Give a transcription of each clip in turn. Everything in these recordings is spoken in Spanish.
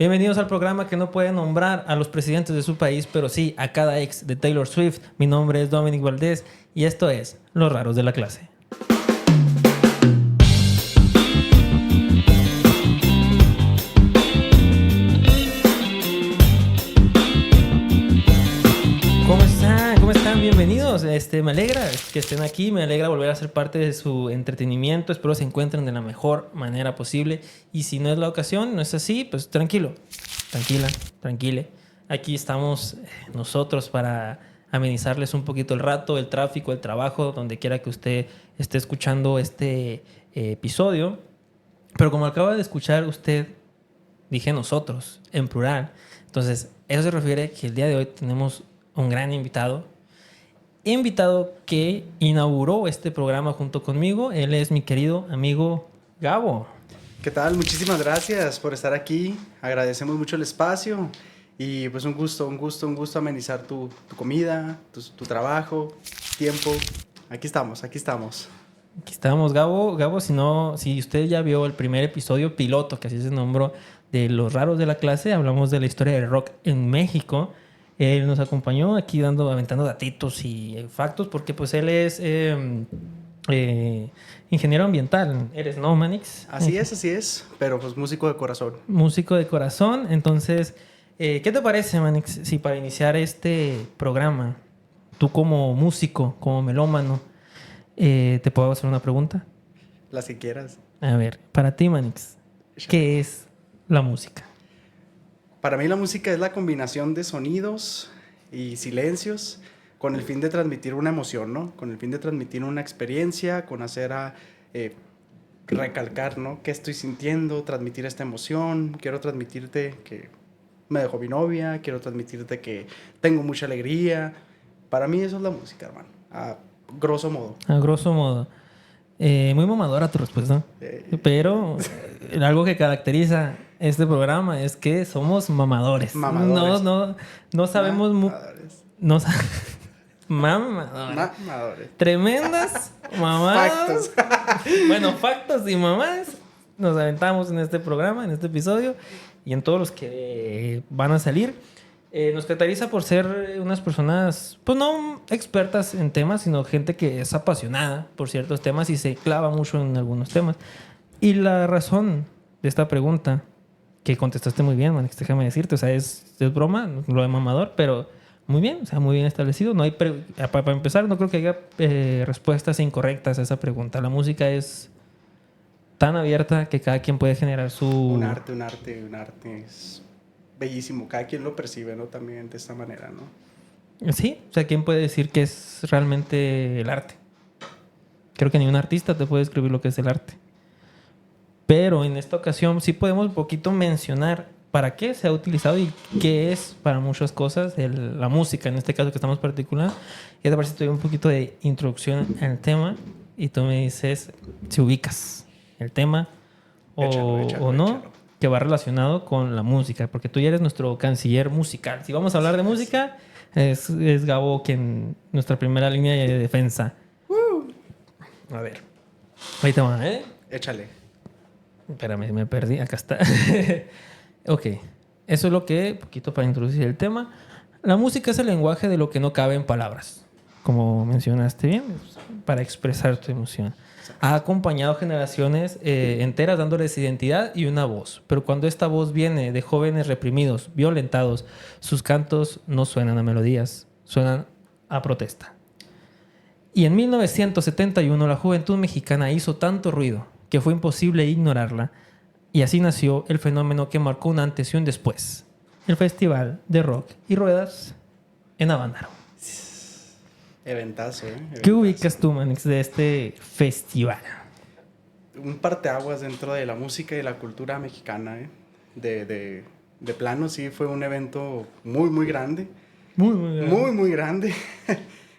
Bienvenidos al programa que no puede nombrar a los presidentes de su país, pero sí a cada ex de Taylor Swift. Mi nombre es Dominic Valdés y esto es Los Raros de la Clase. ¿Cómo están? ¿Cómo están? Bienvenidos. Me alegra que estén aquí, me alegra volver a ser parte de su entretenimiento. Espero se encuentren de la mejor manera posible. Y si no es la ocasión, no es así, pues tranquilo, tranquile. Aquí estamos nosotros para amenizarles un poquito el rato, el tráfico, el trabajo, donde quiera que usted esté escuchando este episodio. Pero como acaba de escuchar usted, dije nosotros, en plural. Entonces, eso se refiere que el día de hoy tenemos un gran invitado que inauguró este programa junto conmigo. Él es mi querido amigo Gabo. ¿Qué tal? Muchísimas gracias por estar aquí. Agradecemos mucho el espacio y pues un gusto amenizar tu comida, tu trabajo, tiempo. Aquí estamos. Aquí estamos, Gabo, si usted ya vio el primer episodio piloto, que así se nombró, de Los Raros de la Clase, hablamos de la historia del rock en México. Él nos acompañó aquí aventando datitos y factos, porque pues él es ingeniero ambiental. ¿Eres, no, Manix? Así es, pero pues músico de corazón. Músico de corazón. Entonces, ¿qué te parece, Manix, si para iniciar este programa, tú como músico, como melómano, te puedo hacer una pregunta? Las que quieras. A ver, para ti, Manix, ¿qué es la música? Para mí la música es la combinación de sonidos y silencios con el fin de transmitir una emoción, ¿no? Con el fin de transmitir una experiencia, con hacer recalcar, ¿no? ¿Qué estoy sintiendo? Transmitir esta emoción. Quiero transmitirte que me dejó mi novia, quiero transmitirte que tengo mucha alegría. Para mí eso es la música, hermano. A grosso modo. A grosso modo. Muy mamadora tu respuesta. Pero algo que caracteriza este programa es que somos mamadores. No sabemos... Mamadores. Tremendas mamadas. Bueno, factos y mamadas nos aventamos en este programa, en este episodio y en todos los que van a salir. Nos caracteriza por ser unas personas, pues no expertas en temas, sino gente que es apasionada por ciertos temas y se clava mucho en algunos temas. Y la razón de esta pregunta, que contestaste muy bien, Manix, déjame decirte, o sea, es broma, lo de mamador, pero muy bien, o sea, muy bien establecido. No hay para empezar, no creo que haya respuestas incorrectas a esa pregunta. La música es tan abierta que cada quien puede generar su... Un arte es bellísimo. Cada quien lo percibe, ¿no? También de esta manera, ¿no? Sí, o sea, ¿quién puede decir que es realmente el arte? Creo que ni un artista te puede describir lo que es el arte. Pero en esta ocasión sí podemos un poquito mencionar para qué se ha utilizado y qué es para muchas cosas la música, en este caso que estamos particular. Y te parece que te doy un poquito de introducción al tema y tú me dices si ubicas el tema o no, que va relacionado con la música, porque tú ya eres nuestro canciller musical. Si vamos a hablar de música, es Gabo quien nuestra primera línea de defensa. A ver, ahí te va, ¿eh? Échale. Espérame, me perdí. Acá está. Ok. Eso es lo que, poquito para introducir el tema. La música es el lenguaje de lo que no cabe en palabras. Como mencionaste bien, para expresar tu emoción. Ha acompañado generaciones enteras dándoles identidad y una voz. Pero cuando esta voz viene de jóvenes reprimidos, violentados, sus cantos no suenan a melodías, suenan a protesta. Y en 1971 la juventud mexicana hizo tanto ruido que fue imposible ignorarla. Y así nació el fenómeno que marcó un antes y un después. El Festival de Rock y Ruedas en Avándaro. Eventazo, ¿eh? ¿Qué ubicas tú, Manix, de este festival? Un parteaguas dentro de la música y la cultura mexicana, ¿eh? De plano, sí, fue un evento muy, muy grande. Muy grande.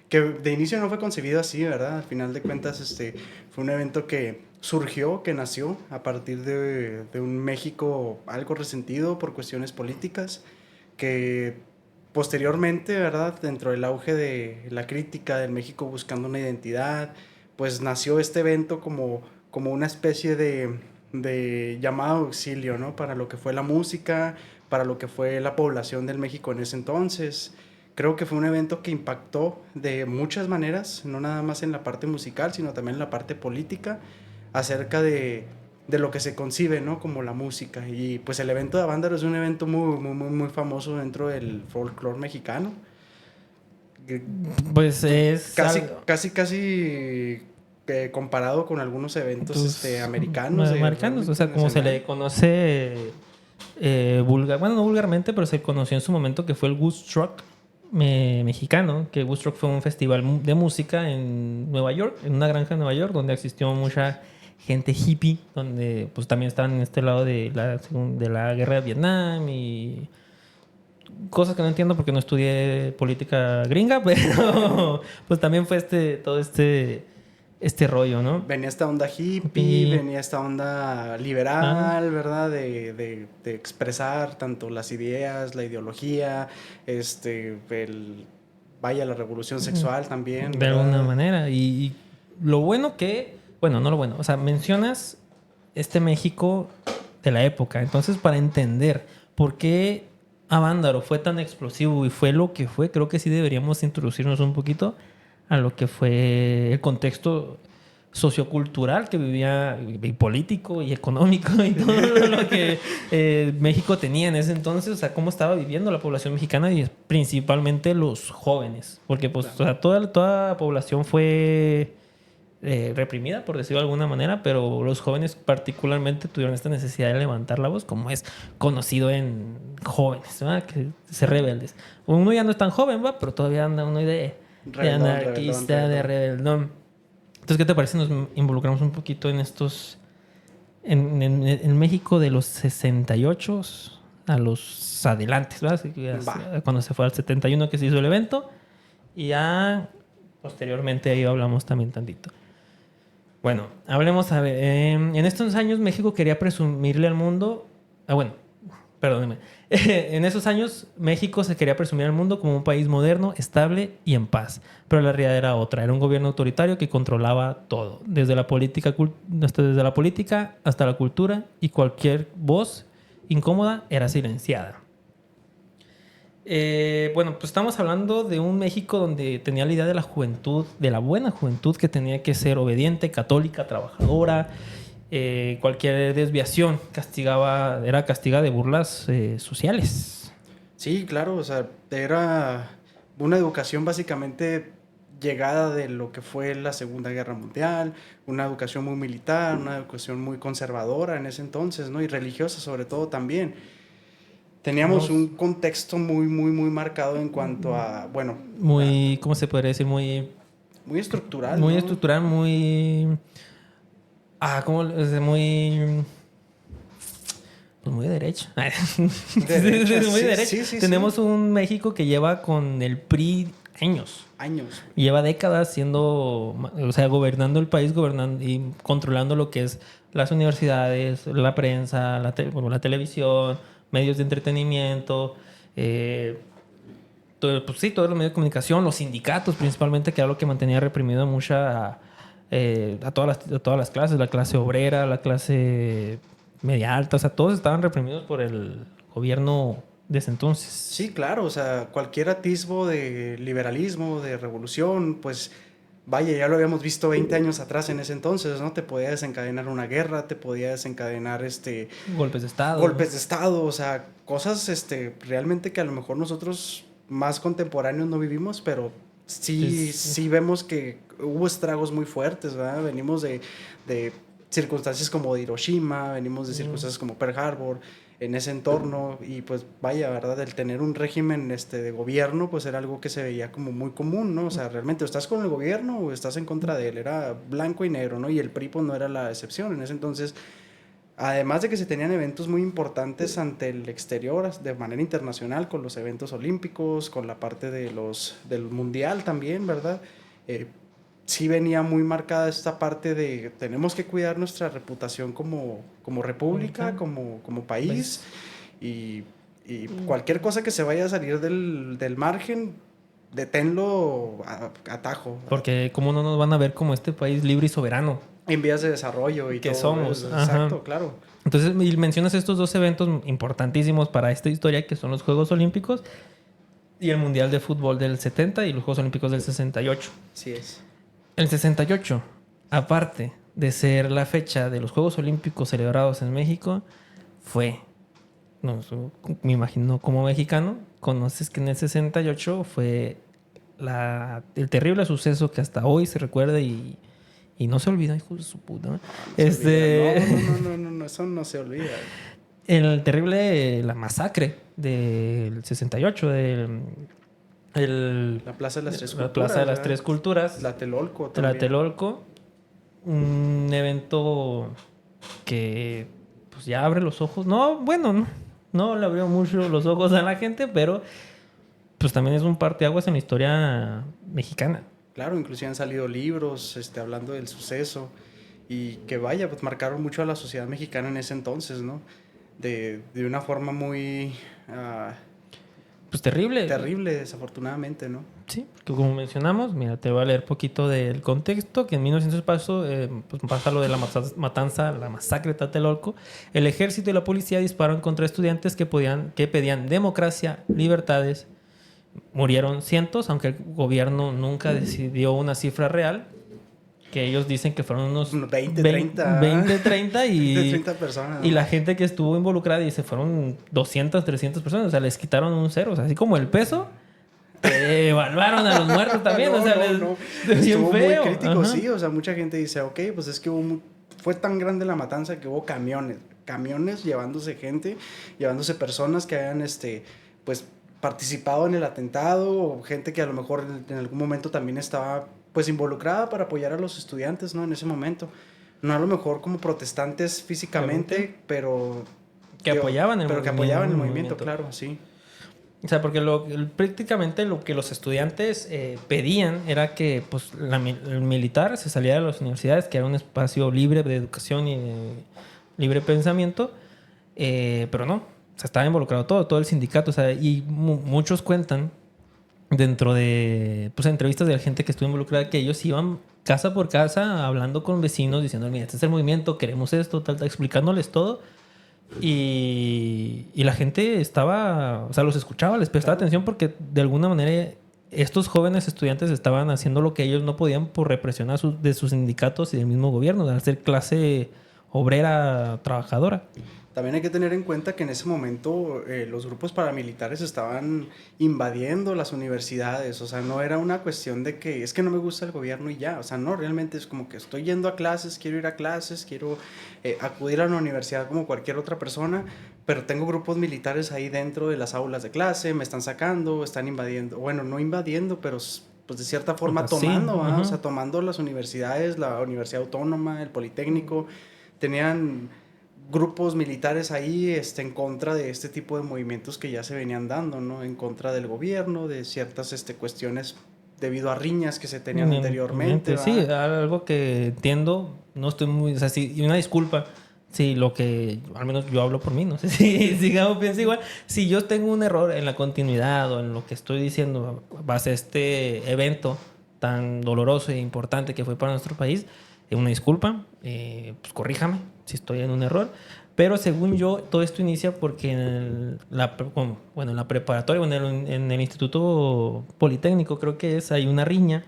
Que de inicio no fue concebido así, ¿verdad? Al final de cuentas, fue un evento que surgió, que nació a partir de un México algo resentido por cuestiones políticas, que posteriormente, ¿verdad? Dentro del auge de la crítica del México buscando una identidad, pues nació este evento como una especie de de llamado a auxilio, ¿no? Para lo que fue la música, para lo que fue la población del México en ese entonces. Creo que fue un evento que impactó de muchas maneras, no nada más en la parte musical, sino también en la parte política, acerca de lo que se concibe, ¿no? Como la música. Y pues el evento de Avándaro es un evento muy famoso dentro del folclore mexicano. Pues es casi comparado con algunos eventos americanos. Americanos, o sea, como se le conoce bueno, no vulgarmente, pero se conoció en su momento que fue el Woodstock mexicano, que Woodstock fue un festival de música en Nueva York, en una granja de Nueva York, donde existió mucha gente hippie, donde pues también estaban en este lado de la guerra de Vietnam y cosas que no entiendo porque no estudié política gringa, pero pues también fue todo este rollo, ¿no? Venía esta onda hippie, venía esta onda liberal, ¿verdad? De expresar tanto las ideas, la ideología, la revolución sexual también, ¿verdad? De alguna manera. Y lo bueno bueno, no lo bueno, o sea, mencionas este México de la época. Entonces, para entender por qué Avándaro fue tan explosivo y fue lo que fue, creo que sí deberíamos introducirnos un poquito a lo que fue el contexto sociocultural que vivía, y político y económico y todo lo que México tenía en ese entonces, o sea, cómo estaba viviendo la población mexicana y principalmente los jóvenes, porque pues o sea, toda la población fue reprimida, por decirlo de alguna manera, pero los jóvenes particularmente tuvieron esta necesidad de levantar la voz, como es conocido en jóvenes, ¿verdad? Que ser rebeldes. Uno ya no es tan joven, ¿va? Pero todavía anda uno de anarquista, de rebeldón. Entonces, ¿qué te parece? Nos involucramos un poquito en estos... En México de los 68 a los adelantes, ¿verdad? Cuando se fue al 71 que se hizo el evento. Y ya posteriormente ahí hablamos también tantito. Bueno, hablemos a ver. En estos años México quería presumirle al mundo... perdóneme. En esos años México se quería presumir al mundo como un país moderno, estable y en paz. Pero la realidad era otra. Era un gobierno autoritario que controlaba todo. Desde la política hasta la cultura, y cualquier voz incómoda era silenciada. Pues estamos hablando de un México donde tenía la idea de la juventud, de la buena juventud, que tenía que ser obediente, católica, trabajadora. Cualquier desviación era castigada de burlas sociales. Sí, claro, o sea, era una educación básicamente llegada de lo que fue la Segunda Guerra Mundial, una educación muy militar, una educación muy conservadora en ese entonces, ¿no? Y religiosa sobre todo también. Teníamos un contexto muy marcado en cuanto a, bueno... Muy, ¿cómo se podría decir? Muy estructural, muy, ¿no? Estructural, muy... ¿cómo? Muy... Pues muy derecho. Muy derecho. Sí, tenemos un México que lleva con el PRI años. Lleva décadas gobernando el país, gobernando y controlando lo que es las universidades, la prensa, la televisión, medios de entretenimiento, todos los medios de comunicación, los sindicatos principalmente, que era lo que mantenía reprimido a todas las clases, la clase obrera, la clase media alta, o sea, todos estaban reprimidos por el gobierno de ese entonces. Sí, claro, o sea, cualquier atisbo de liberalismo, de revolución, pues vaya, ya lo habíamos visto 20 años atrás en ese entonces, ¿no? Te podía desencadenar una guerra, te podía desencadenar golpes de estado, o sea, cosas realmente que a lo mejor nosotros más contemporáneos no vivimos, pero sí vemos que hubo estragos muy fuertes, ¿verdad? Venimos de circunstancias como de Hiroshima, venimos de circunstancias como Pearl Harbor, en ese entorno, y pues vaya, ¿verdad? El tener un régimen de gobierno, pues era algo que se veía como muy común, ¿no? O sea, realmente o estás con el gobierno o estás en contra de él, era blanco y negro, ¿no? Y el PRI pues no era la excepción en ese entonces. Además de que se tenían eventos muy importantes ante el exterior, de manera internacional, con los eventos olímpicos, con la parte del mundial también, ¿verdad? Sí venía muy marcada esta parte de tenemos que cuidar nuestra reputación como república, como país, y cualquier cosa que se vaya a salir del margen, deténlo a tajo. Porque cómo no nos van a ver como este país libre y soberano. En vías de desarrollo y que todo somos. eso. Exacto, claro. Entonces, mencionas estos dos eventos importantísimos para esta historia, que son los Juegos Olímpicos y el Mundial de Fútbol del 70 y los Juegos Olímpicos del 68. Sí es. El 68, aparte de ser la fecha de los Juegos Olímpicos celebrados en México, fue, no, me imagino como mexicano, conoces que en el 68 fue el terrible suceso que hasta hoy se recuerda y no se olvida, hijo de su puta. No, eso no se olvida. El terrible, la masacre del 68, la Plaza de las Tres Culturas. La Plaza de las Tres Culturas. Tlatelolco también. Tlatelolco. Un evento que pues ya abre los ojos. No le abrió mucho los ojos a la gente, pero pues también es un parteaguas en la historia mexicana. Claro, inclusive han salido libros hablando del suceso y que vaya, pues marcaron mucho a la sociedad mexicana en ese entonces, ¿no? De una forma muy... pues terrible. Terrible, desafortunadamente, ¿no? Sí, porque como mencionamos, mira, te voy a leer poquito del contexto, que en 1900 pasa lo de la matanza, la masacre de Tlatelolco. El ejército y la policía dispararon contra estudiantes que pedían democracia, libertades. Murieron cientos, aunque el gobierno nunca decidió una cifra real, que ellos dicen que fueron unos 20, 30 y 30 personas. Y la gente que estuvo involucrada dice fueron 200, 300 personas, o sea, les quitaron un cero, o sea, así como el peso, evaluaron a los muertos también, no, o sea, estuvo muy crítico, Ajá. sí, o sea, mucha gente dice, ok, pues es que fue tan grande la matanza que hubo camiones llevándose gente, llevándose personas que hayan, pues, participado en el atentado, o gente que a lo mejor en algún momento también estaba pues involucrada para apoyar a los estudiantes, ¿no? En ese momento. No a lo mejor como protestantes físicamente, pero que apoyaban el movimiento, claro, sí. O sea, porque prácticamente lo que los estudiantes pedían era que pues, el militar se saliera de las universidades, que era un espacio libre de educación y libre pensamiento, pero no, o sea, estaba involucrado todo el sindicato, o sea, y muchos cuentan dentro de pues, entrevistas de la gente que estuvo involucrada que ellos iban casa por casa hablando con vecinos diciendo, mira, este es el movimiento, queremos esto, tal, explicándoles todo. Y la gente estaba, o sea, los escuchaba, les prestaba atención porque de alguna manera estos jóvenes estudiantes estaban haciendo lo que ellos no podían por represión de sus sindicatos y del mismo gobierno, de hacer clase obrera trabajadora. También hay que tener en cuenta que en ese momento los grupos paramilitares estaban invadiendo las universidades, o sea, no era una cuestión de que es que no me gusta el gobierno y ya, o sea, no, realmente es como que estoy yendo a clases, quiero ir a clases, quiero acudir a la universidad como cualquier otra persona, pero tengo grupos militares ahí dentro de las aulas de clase, me están sacando, están invadiendo, bueno, no invadiendo, pero pues de cierta forma tomando, sí, o sea, tomando las universidades, la Universidad Autónoma, el Politécnico, tenían grupos militares ahí en contra de este tipo de movimientos que ya se venían dando, ¿no? En contra del gobierno, de ciertas cuestiones debido a riñas que se tenían anteriormente. Sí, algo que entiendo, no estoy muy... O sea, sí, y una disculpa, sí, lo que... Al menos yo hablo por mí, no sé si Gabo piensa igual. Si yo tengo un error en la continuidad o en lo que estoy diciendo base a este evento tan doloroso e importante que fue para nuestro país, una disculpa, pues corríjame si estoy en un error, pero según yo todo esto inicia porque en la preparatoria o en el Instituto Politécnico creo que hay una riña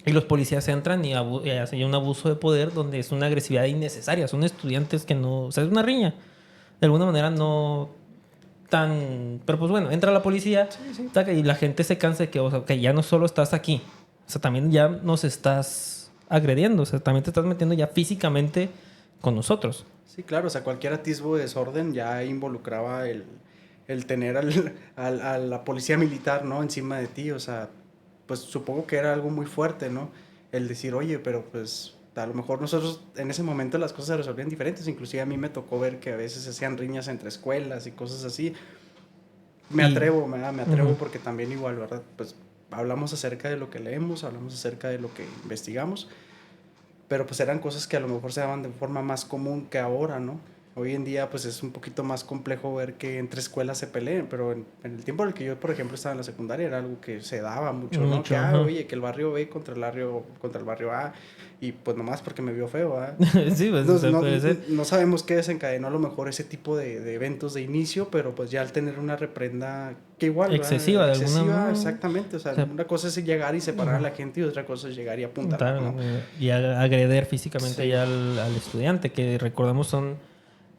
y los policías entran y hacen un abuso de poder donde es una agresividad innecesaria, son estudiantes que no, o sea, es una riña, de alguna manera no tan, pero pues bueno, entra la policía sí. Y la gente se cansa de que, o sea, que ya no solo estás aquí, o sea, también ya nos estás agrediendo, o sea, también te estás metiendo ya físicamente con nosotros. Sí, claro, o sea, cualquier atisbo de desorden ya involucraba el tener a la policía militar, ¿no? Encima de ti, o sea, pues supongo que era algo muy fuerte, ¿no? El decir, oye, pero pues a lo mejor nosotros en ese momento las cosas se resolvían diferentes, inclusive a mí me tocó ver que a veces se hacían riñas entre escuelas y cosas así. Me atrevo porque también igual, ¿verdad? Pues hablamos acerca de lo que leemos, hablamos acerca de lo que investigamos, pero pues eran cosas que a lo mejor se daban de forma más común que ahora, ¿no? Hoy en día pues es un poquito más complejo ver que entre escuelas se peleen, pero en el tiempo en el que yo, por ejemplo, estaba en la secundaria era algo que se daba mucho, ¿no? Que, oye, que el barrio B contra el barrio A, y pues nomás porque me vio feo, ¿ah? Sí, pues puede ser. No sabemos qué desencadenó a lo mejor ese tipo de eventos de inicio, pero pues ya al tener una reprenda que igual, excesiva, ¿verdad? de alguna manera. Exactamente, o sea, una cosa es llegar y separar a la gente y otra cosa es llegar y apuntar, ¿no? Y agreder físicamente ya al estudiante, que recordamos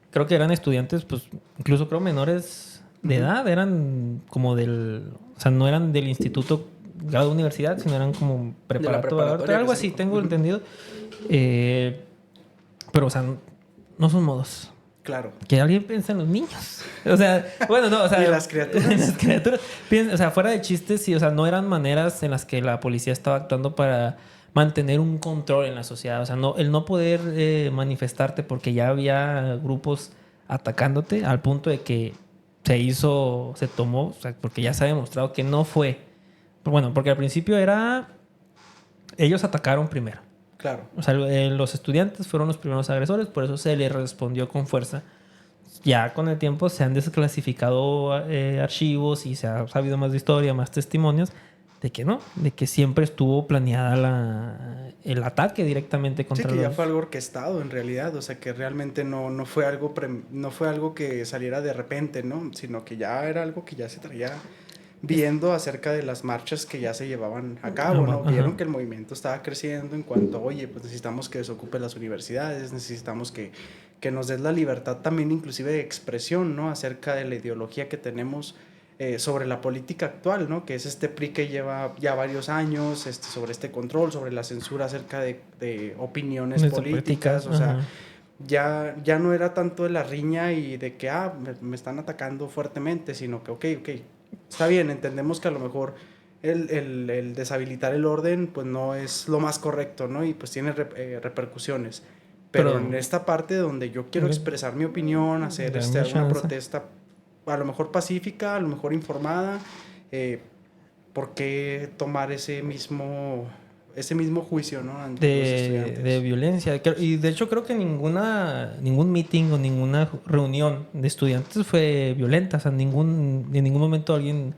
creo que eran estudiantes, pues incluso creo menores de edad, eran como o sea, no eran del instituto grado de universidad, sino eran como preparatoria, algo así, tengo entendido. Pero, o sea, no son modos. Claro. Que alguien piensa en los niños. O sea, bueno, no, o sea... ¿Y las criaturas? En las criaturas. O sea, fuera de chistes, sí, o sea, no eran maneras en las que la policía estaba actuando para mantener un control en la sociedad. O sea, el no poder manifestarte porque ya había grupos atacándote al punto de que se tomó, o sea, porque ya se ha demostrado que no fue. Bueno, porque al principio ellos atacaron primero. Claro. O sea, los estudiantes fueron los primeros agresores, por eso se les respondió con fuerza. Ya con el tiempo se han desclasificado archivos y se ha sabido más de historia, más testimonios de que no, de que siempre estuvo planeada el ataque directamente contra ya fue algo orquestado en realidad, o sea que realmente no fue algo que saliera de repente, ¿no? Sino que ya era algo que ya se traía viendo acerca de las marchas que ya se llevaban a cabo, ¿no? Vieron que el movimiento estaba creciendo en cuanto, oye, pues necesitamos que desocupe las universidades, necesitamos que nos des la libertad también inclusive de expresión, ¿no? Acerca de la ideología que tenemos sobre la política actual, ¿no? Que es este PRI que lleva ya varios años sobre este control, sobre la censura acerca de opiniones políticas, o sea, ya no era tanto de la riña y de que, me están atacando fuertemente, sino que, ok, está bien, entendemos que a lo mejor el deshabilitar el orden pues no es lo más correcto, ¿no? Y pues tiene repercusiones. Pero en esta parte donde yo quiero expresar mi opinión, hacer una protesta a lo mejor pacífica, a lo mejor informada, ¿por qué tomar ese mismo juicio, ¿no? Ante los estudiantes? De violencia. Y de hecho creo que ningún meeting o ninguna reunión de estudiantes fue violenta. O sea, en ningún momento alguien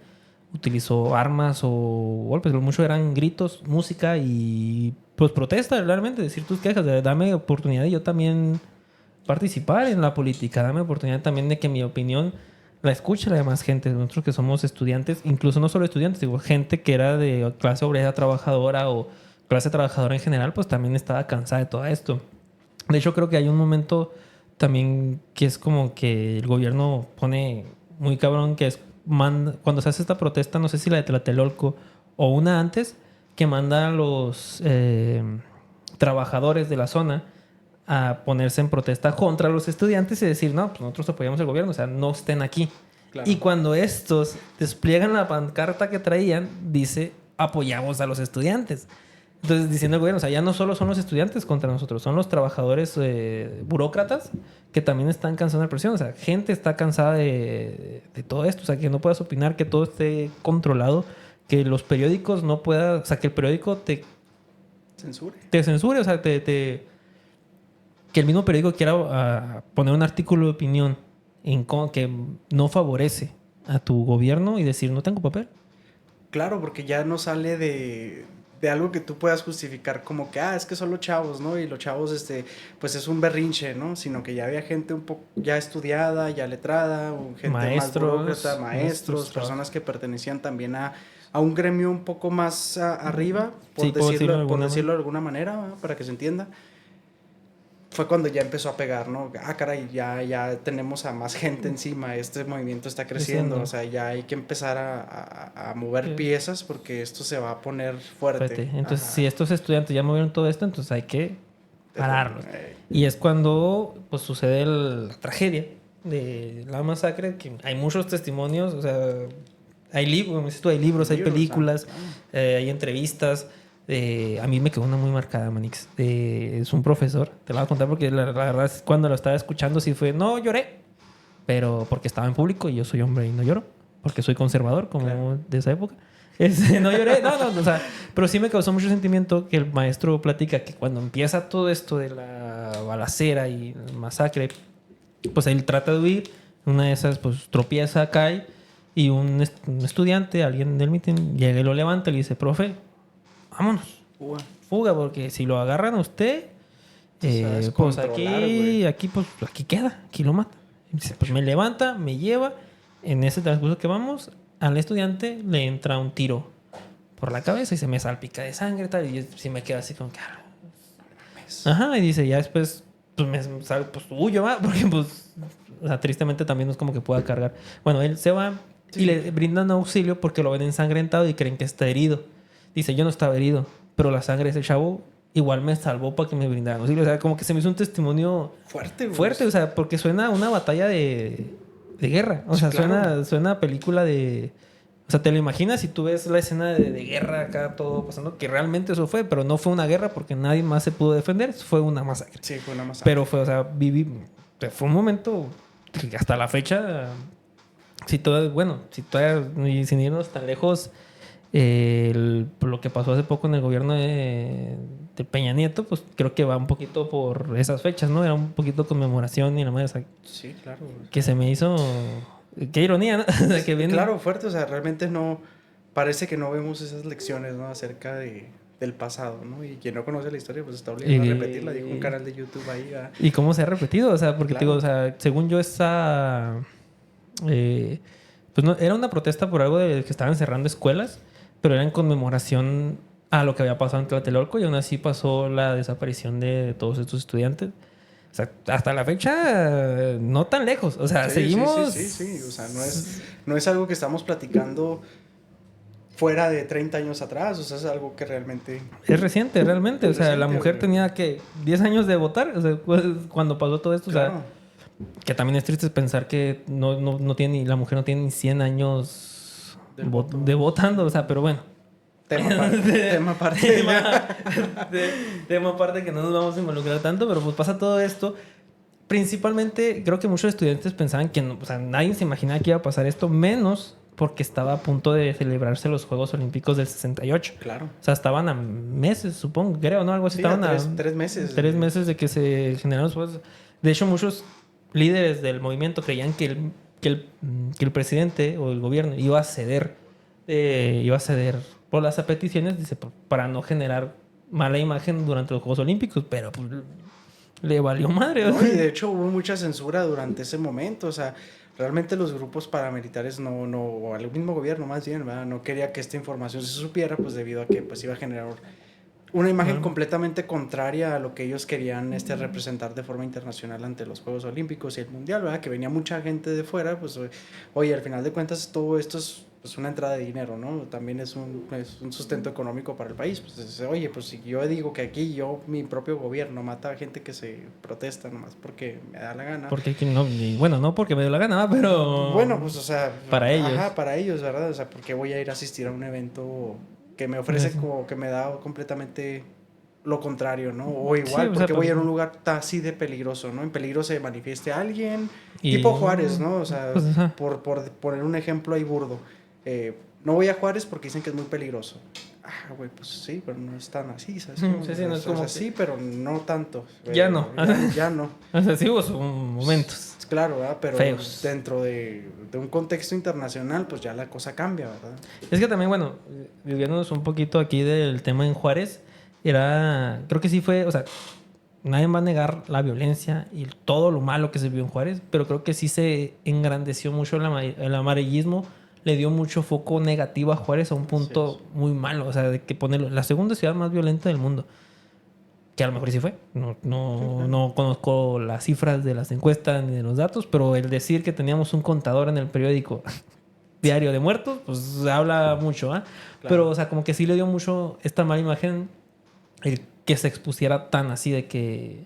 utilizó armas o golpes. Lo mucho eran gritos, música y pues protesta, realmente, decir tus quejas. Dame oportunidad de yo también participar en la política. Dame oportunidad también de que mi opinión la escuche la demás gente. Nosotros que somos estudiantes, incluso no solo estudiantes, digo, gente que era de clase obrera trabajadora o clase trabajadora en general, pues también estaba cansada de todo esto. De hecho, creo que hay un momento también que es como que el gobierno pone muy cabrón, que es cuando se hace esta protesta, no sé si la de Tlatelolco o una antes, que manda a los trabajadores de la zona a ponerse en protesta contra los estudiantes y decir, no, pues nosotros apoyamos al gobierno, o sea, no estén aquí. Claro. Y cuando estos despliegan la pancarta que traían, dice, apoyamos a los estudiantes. Entonces, diciendo el gobierno, o sea, ya no solo son los estudiantes contra nosotros, son los trabajadores burócratas que también están cansados de la presión. O sea, gente está cansada de todo esto. O sea, que no puedas opinar, que todo esté controlado, que los periódicos no puedan... O sea, que el periódico te censure, o sea, que el mismo periódico quiera poner un artículo de opinión que no favorece a tu gobierno y decir, no tengo papel. Claro, porque ya no sale de algo que tú puedas justificar como que, es que son los chavos, ¿no? Y los chavos, pues es un berrinche, ¿no? Sino que ya había gente un poco ya estudiada, ya letrada, gente más burócrata, maestros, personas que pertenecían también a un gremio un poco más arriba, por decirlo de alguna manera, ¿no? Para que se entienda. Fue cuando ya empezó a pegar, ¿no? Caray, ya tenemos a más gente encima, este movimiento está creciendo, o sea, ya hay que empezar a mover piezas porque esto se va a poner fuerte. Entonces, si estos estudiantes ya movieron todo esto, entonces hay que pararlos. Y es cuando pues sucede la tragedia de la masacre, que hay muchos testimonios, o sea, hay libros, hay películas, hay entrevistas. A mí me quedó una muy marcada, Manix. Es un profesor. Te lo voy a contar porque la verdad cuando lo estaba escuchando sí fue... No lloré, pero porque estaba en público y yo soy hombre y no lloro. Porque soy conservador, como de esa época. No lloré, no, o sea... Pero sí me causó mucho sentimiento que el maestro platica que cuando empieza todo esto de la balacera y el masacre... Pues él trata de huir. Una de esas, pues tropieza, cae. Y un estudiante, alguien del meeting, llega y lo levanta y le dice, profe, vámonos. Fuga, porque si lo agarran a usted, pues aquí queda, aquí lo mata. Y dice, pues me levanta, me lleva. En ese transcurso que vamos, al estudiante le entra un tiro por la cabeza y se me salpica de sangre y tal. Y yo sí me quedo así como que... Ajá, y dice, ya después, pues me sale, pues huyo, ¿va? Porque pues, o sea, tristemente también no es como que pueda cargar. Bueno, él se va y le brindan auxilio porque lo ven ensangrentado y creen que está herido. Dice, yo no estaba herido, pero la sangre de ese chavo igual me salvó para que me brindaran auxilio. O sea, como que se me hizo un testimonio fuerte, o sea, porque suena a una batalla de guerra. O sea, claro. suena a película de... O sea, te lo imaginas si tú ves la escena de guerra acá, todo pasando, que realmente eso fue, pero no fue una guerra porque nadie más se pudo defender, fue una masacre. Sí, fue una masacre. Pero fue, o sea, fue un momento que hasta la fecha, si todavía, sin irnos tan lejos, lo que pasó hace poco en el gobierno de Peña Nieto, pues creo que va un poquito por esas fechas, ¿no? Era un poquito conmemoración y la madre, o sea, sí, claro. Que se me hizo... Qué ironía, ¿no? O sea, que viene... Claro, fuerte, o sea, realmente no... Parece que no vemos esas lecciones, ¿no? Acerca del pasado, ¿no? Y quien no conoce la historia, pues está obligado a repetirla. Dijo un canal de YouTube ahí. ¿Y cómo se ha repetido? O sea, porque claro. Te digo, o sea, según yo esa... pues no, era una protesta por algo de que estaban cerrando escuelas, pero era en conmemoración a lo que había pasado en Tlatelolco y aún así pasó la desaparición de todos estos estudiantes. O sea, hasta la fecha, no tan lejos. O sea, seguimos... Sí. O sea, no es algo que estamos platicando fuera de 30 años atrás. O sea, es algo que realmente... Es reciente, realmente. O sea, la mujer tenía, ¿qué? 10 años de votar. O sea, cuando pasó todo esto. Claro. O sea, que también es triste pensar que no tiene, la mujer no tiene ni 100 años de votando. O sea, pero bueno. Tema aparte que no nos vamos a involucrar tanto, pero pues pasa todo esto. Principalmente, creo que muchos estudiantes pensaban que o sea, nadie se imaginaba que iba a pasar esto, menos porque estaba a punto de celebrarse los Juegos Olímpicos del 68. Claro. O sea, estaban a meses, supongo, creo, ¿no? Algo así. Sí, estaban a 3 meses. 3 meses de que se generaron los Juegos. De hecho, muchos líderes del movimiento creían que el presidente o el gobierno iba a ceder por las peticiones, dice, para no generar mala imagen durante los Juegos Olímpicos, pero pues le valió madre. No, y de hecho hubo mucha censura durante ese momento, o sea, realmente los grupos paramilitares o el mismo gobierno más bien, ¿verdad? No quería que esta información se supiera, pues debido a que pues iba a generar una imagen completamente contraria a lo que ellos querían representar de forma internacional ante los Juegos Olímpicos y el Mundial, ¿verdad? Que venía mucha gente de fuera, pues oye, al final de cuentas todo esto es pues una entrada de dinero, ¿no? También es un sustento económico para el país. Pues, oye, pues si yo digo que aquí mi propio gobierno mata a gente que se protesta nomás porque me da la gana. Porque no, bueno, no porque me da la gana, pero... Bueno, pues o sea... Para ellos. Ajá, para ellos, ¿verdad? O sea, ¿por qué voy a ir a asistir a un evento que me ofrece como que me da completamente lo contrario, ¿no? O igual, porque voy a ir a un lugar así de peligroso, ¿no? En peligro se manifieste alguien, tipo Juárez, ¿no? O sea, pues, por poner un ejemplo ahí burdo. No voy a Juárez porque dicen que es muy peligroso. Ah, güey, pues sí, pero no es tan así, ¿sabes? Sí, no es como que... sí, pero no tanto. Ya no. Ya no. O sea, sí hubo momentos. Claro, ¿verdad? Pero feos. Dentro de un contexto internacional, pues ya la cosa cambia, ¿verdad? Es que también, bueno, viviéndonos un poquito aquí del tema en Juárez, creo que sí fue, o sea, nadie va a negar la violencia y todo lo malo que se vio en Juárez, pero creo que sí se engrandeció mucho el amarillismo, le dio mucho foco negativo a Juárez a un punto muy malo, o sea, de que ponerlo la segunda ciudad más violenta del mundo. Que a lo mejor sí fue. No conozco las cifras de las encuestas ni de los datos, pero el decir que teníamos un contador en el periódico diario de muertos, pues habla mucho, ¿ah? Claro. Pero, o sea, como que sí le dio mucho esta mala imagen el que se expusiera tan así de que...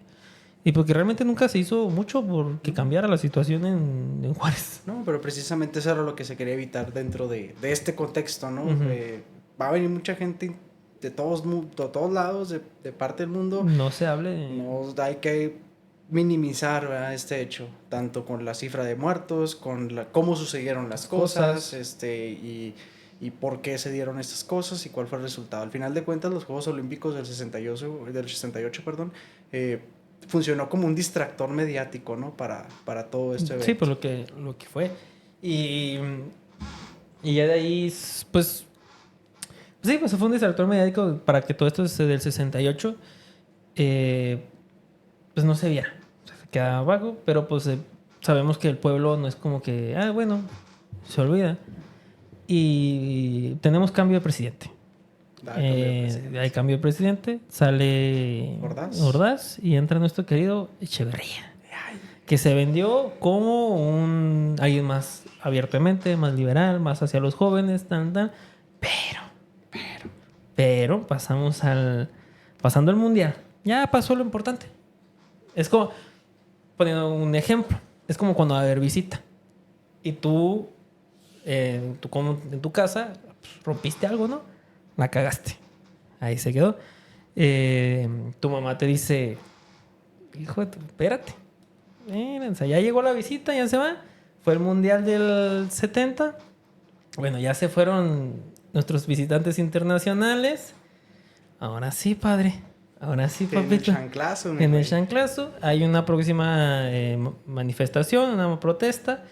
Y porque realmente nunca se hizo mucho por que cambiara la situación en Juárez. No, pero precisamente eso era lo que se quería evitar dentro de este contexto, ¿no? Va a venir mucha gente de todos lados, de parte del mundo. No se hable. No, hay que minimizar, ¿verdad? Este hecho, tanto con la cifra de muertos, con cómo sucedieron las cosas. Y por qué se dieron estas cosas y cuál fue el resultado. Al final de cuentas, los Juegos Olímpicos del 68, funcionó como un distractor mediático, ¿no? Para todo este evento. Sí, pues lo que fue. Y ya de ahí, pues... Sí, pues fue un distractor mediático para que todo esto del 68 pues no se viera. O sea, se quedaba vago, pero pues sabemos que el pueblo no es como que, bueno, se olvida. Y tenemos cambio de presidente. Hay cambio de presidente, sale Ordaz y entra nuestro querido Echeverría, que se vendió como alguien más abiertamente, más liberal, más hacia los jóvenes, pero pasando el mundial, ya pasó lo importante. Es como, poniendo un ejemplo, es como cuando va a haber visita y tú en tu casa pues, rompiste algo, ¿no? La cagaste. Ahí se quedó. Tu mamá te dice, hijo, espérate. Ya llegó la visita, ya se va. Fue el mundial del 70. Bueno, ya se fueron nuestros visitantes internacionales. Ahora sí, padre. Ahora sí, papito. En el chanclazo. Hay una próxima manifestación, una protesta.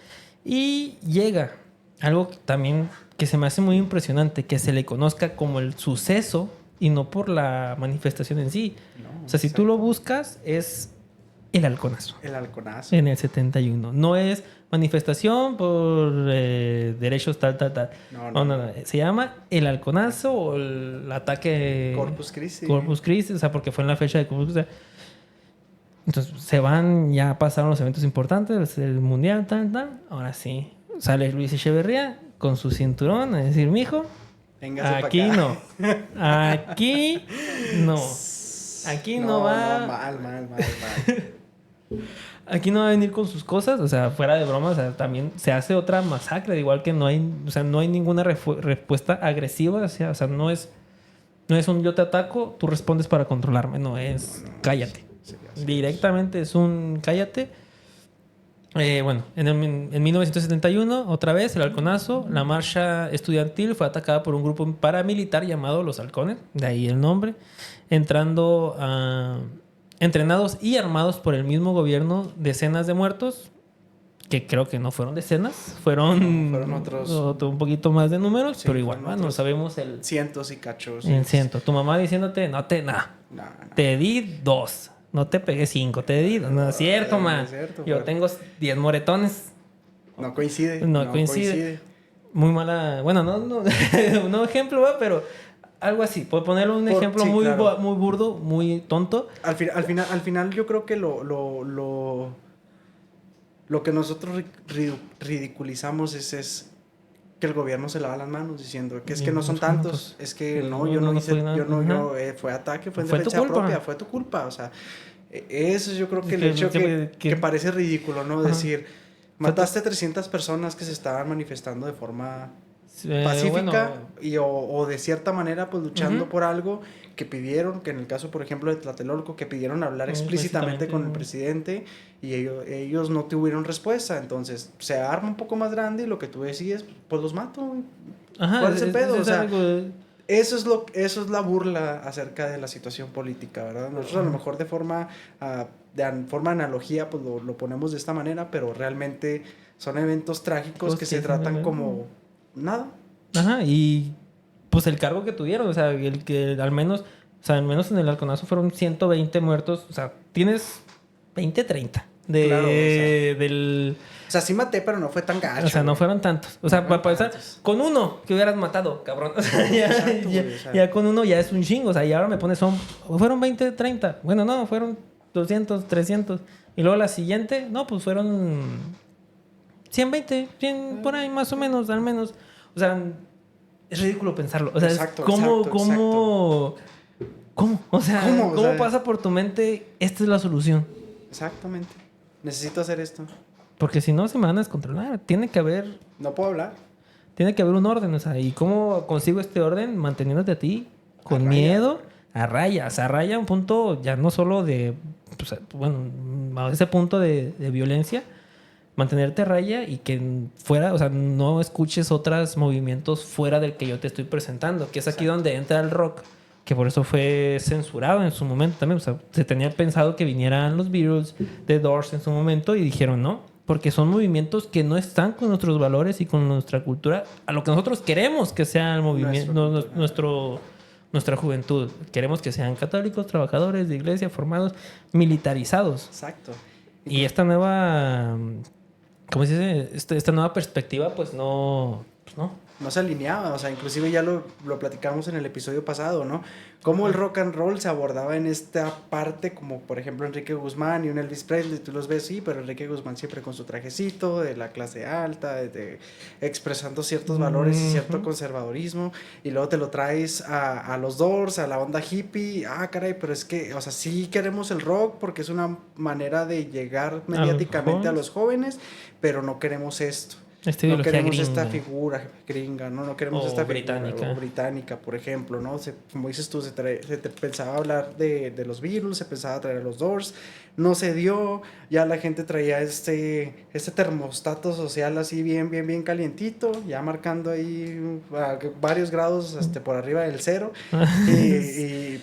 Y llega algo también que se me hace muy impresionante, que se le conozca como el suceso y no por la manifestación en sí. No, o sea, si tú lo buscas, es el halconazo. El halconazo. En el 71. No es manifestación por derechos tal. No. Se llama el halconazo o el ataque... Corpus Christi. Corpus Christi, o sea, porque fue en la fecha de Corpus Christi. Entonces, ya pasaron los eventos importantes, el mundial, Ahora sí, sale Luis Echeverría con su cinturón, a decir, mijo, aquí no. Aquí no. Aquí no va. No, mal. Aquí no va a venir con sus cosas, o sea, fuera de broma, o sea, también se hace otra masacre, igual que no hay ninguna respuesta agresiva, o sea, no es un yo te ataco, tú respondes para controlarme, no es cállate. Sí. Directamente es un cállate. Bueno, en 1971, otra vez, el halconazo, la marcha estudiantil fue atacada por un grupo paramilitar llamado Los Halcones, de ahí el nombre, entrenados y armados por el mismo gobierno, decenas de muertos, que creo que no fueron decenas, fueron otros, un poquito más de números, sí, pero igual, no sabemos el... Cientos y cachos. El ciento. Tu mamá diciéndote, no. Te di 2. No te pegué 5, te di. No es cierto, man. Yo tengo 10 moretones. No coincide. No coincide. Muy mala. Bueno, no ejemplo, pero algo así. Puedo ponerle un ejemplo muy burdo, muy tonto. Al final yo creo que lo que nosotros ridiculizamos es que el gobierno se lava las manos diciendo que es que no son tantos, es que fue ataque, fue en defensa propia, fue tu culpa, o sea, eso yo creo que el hecho que parece ridículo, ¿no? Decir, mataste a 300 personas que se estaban manifestando de forma pacífica o de cierta manera pues luchando por algo que pidieron, que en el caso por ejemplo de Tlatelolco, que pidieron hablar explícitamente con el presidente y ellos no tuvieron respuesta, entonces se arma un poco más grande y lo que tú decías, pues los mato. ¿Cuál es el pedo? O sea, eso es la burla acerca de la situación política, ¿verdad? Nosotros a lo mejor de forma analogía pues lo ponemos de esta manera, pero realmente son eventos trágicos que se tratan como nada. Ajá, y pues el cargo que tuvieron, o sea, el que al menos en el halconazo fueron 120 muertos, o sea, tienes 20, 30 del... O sea, sí maté, pero no fue tan gacho. O sea, no fueron tantos. O sea, para pensar, con uno que hubieras matado, cabrón. O sea, ya con uno ya es un chingo. O sea, y ahora me pones fueron 20, 30. Bueno, no, fueron 200, 300. Y luego la siguiente, no, pues fueron 120, 100, por ahí más o menos, al menos. O sea, es ridículo pensarlo. O sea, ¿cómo? O sea, ¿cómo pasa por tu mente? Esta es la solución. Exactamente. Necesito hacer esto. Porque si no, se me van a descontrolar. Tiene que haber... No puedo hablar. Tiene que haber un orden, o sea, ¿y cómo consigo este orden? Manteniéndote a ti con miedo, a raya. O sea, a raya un punto ya no solo de... Pues, bueno, a ese punto de violencia. Mantenerte a raya y que fuera... O sea, no escuches otros movimientos fuera del que yo te estoy presentando. Que es aquí donde entra el rock. que por eso fue censurado en su momento también. O sea, se tenía pensado que vinieran los Beatles, The Doors en su momento y dijeron no, porque son movimientos que no están con nuestros valores y con nuestra cultura, a lo que nosotros queremos que sea el movimiento, nuestra juventud. Queremos que sean católicos, trabajadores de iglesia, formados, militarizados. Exacto. Y esta nueva, ¿cómo se dice? Esta nueva perspectiva, pues no. No se alineaba, o sea, inclusive ya lo platicamos en el episodio pasado, ¿no? Cómo el rock and roll se abordaba en esta parte, como por ejemplo Enrique Guzmán y un Elvis Presley, tú los ves, sí, pero Enrique Guzmán siempre con su trajecito, de la clase alta, expresando ciertos valores y cierto conservadorismo, y luego te lo traes a los Doors, a la onda hippie, caray, pero es que, o sea, sí queremos el rock porque es una manera de llegar mediáticamente a los jóvenes, pero no queremos esto. No queremos gringa. Esta figura gringa, no queremos esta británica. Figura británica, por ejemplo, ¿no? Como dices tú, se pensaba hablar de los Beatles, se pensaba traer a los Doors, no se dio, ya la gente traía este termostato social así bien calientito, ya marcando ahí varios grados por arriba del cero, y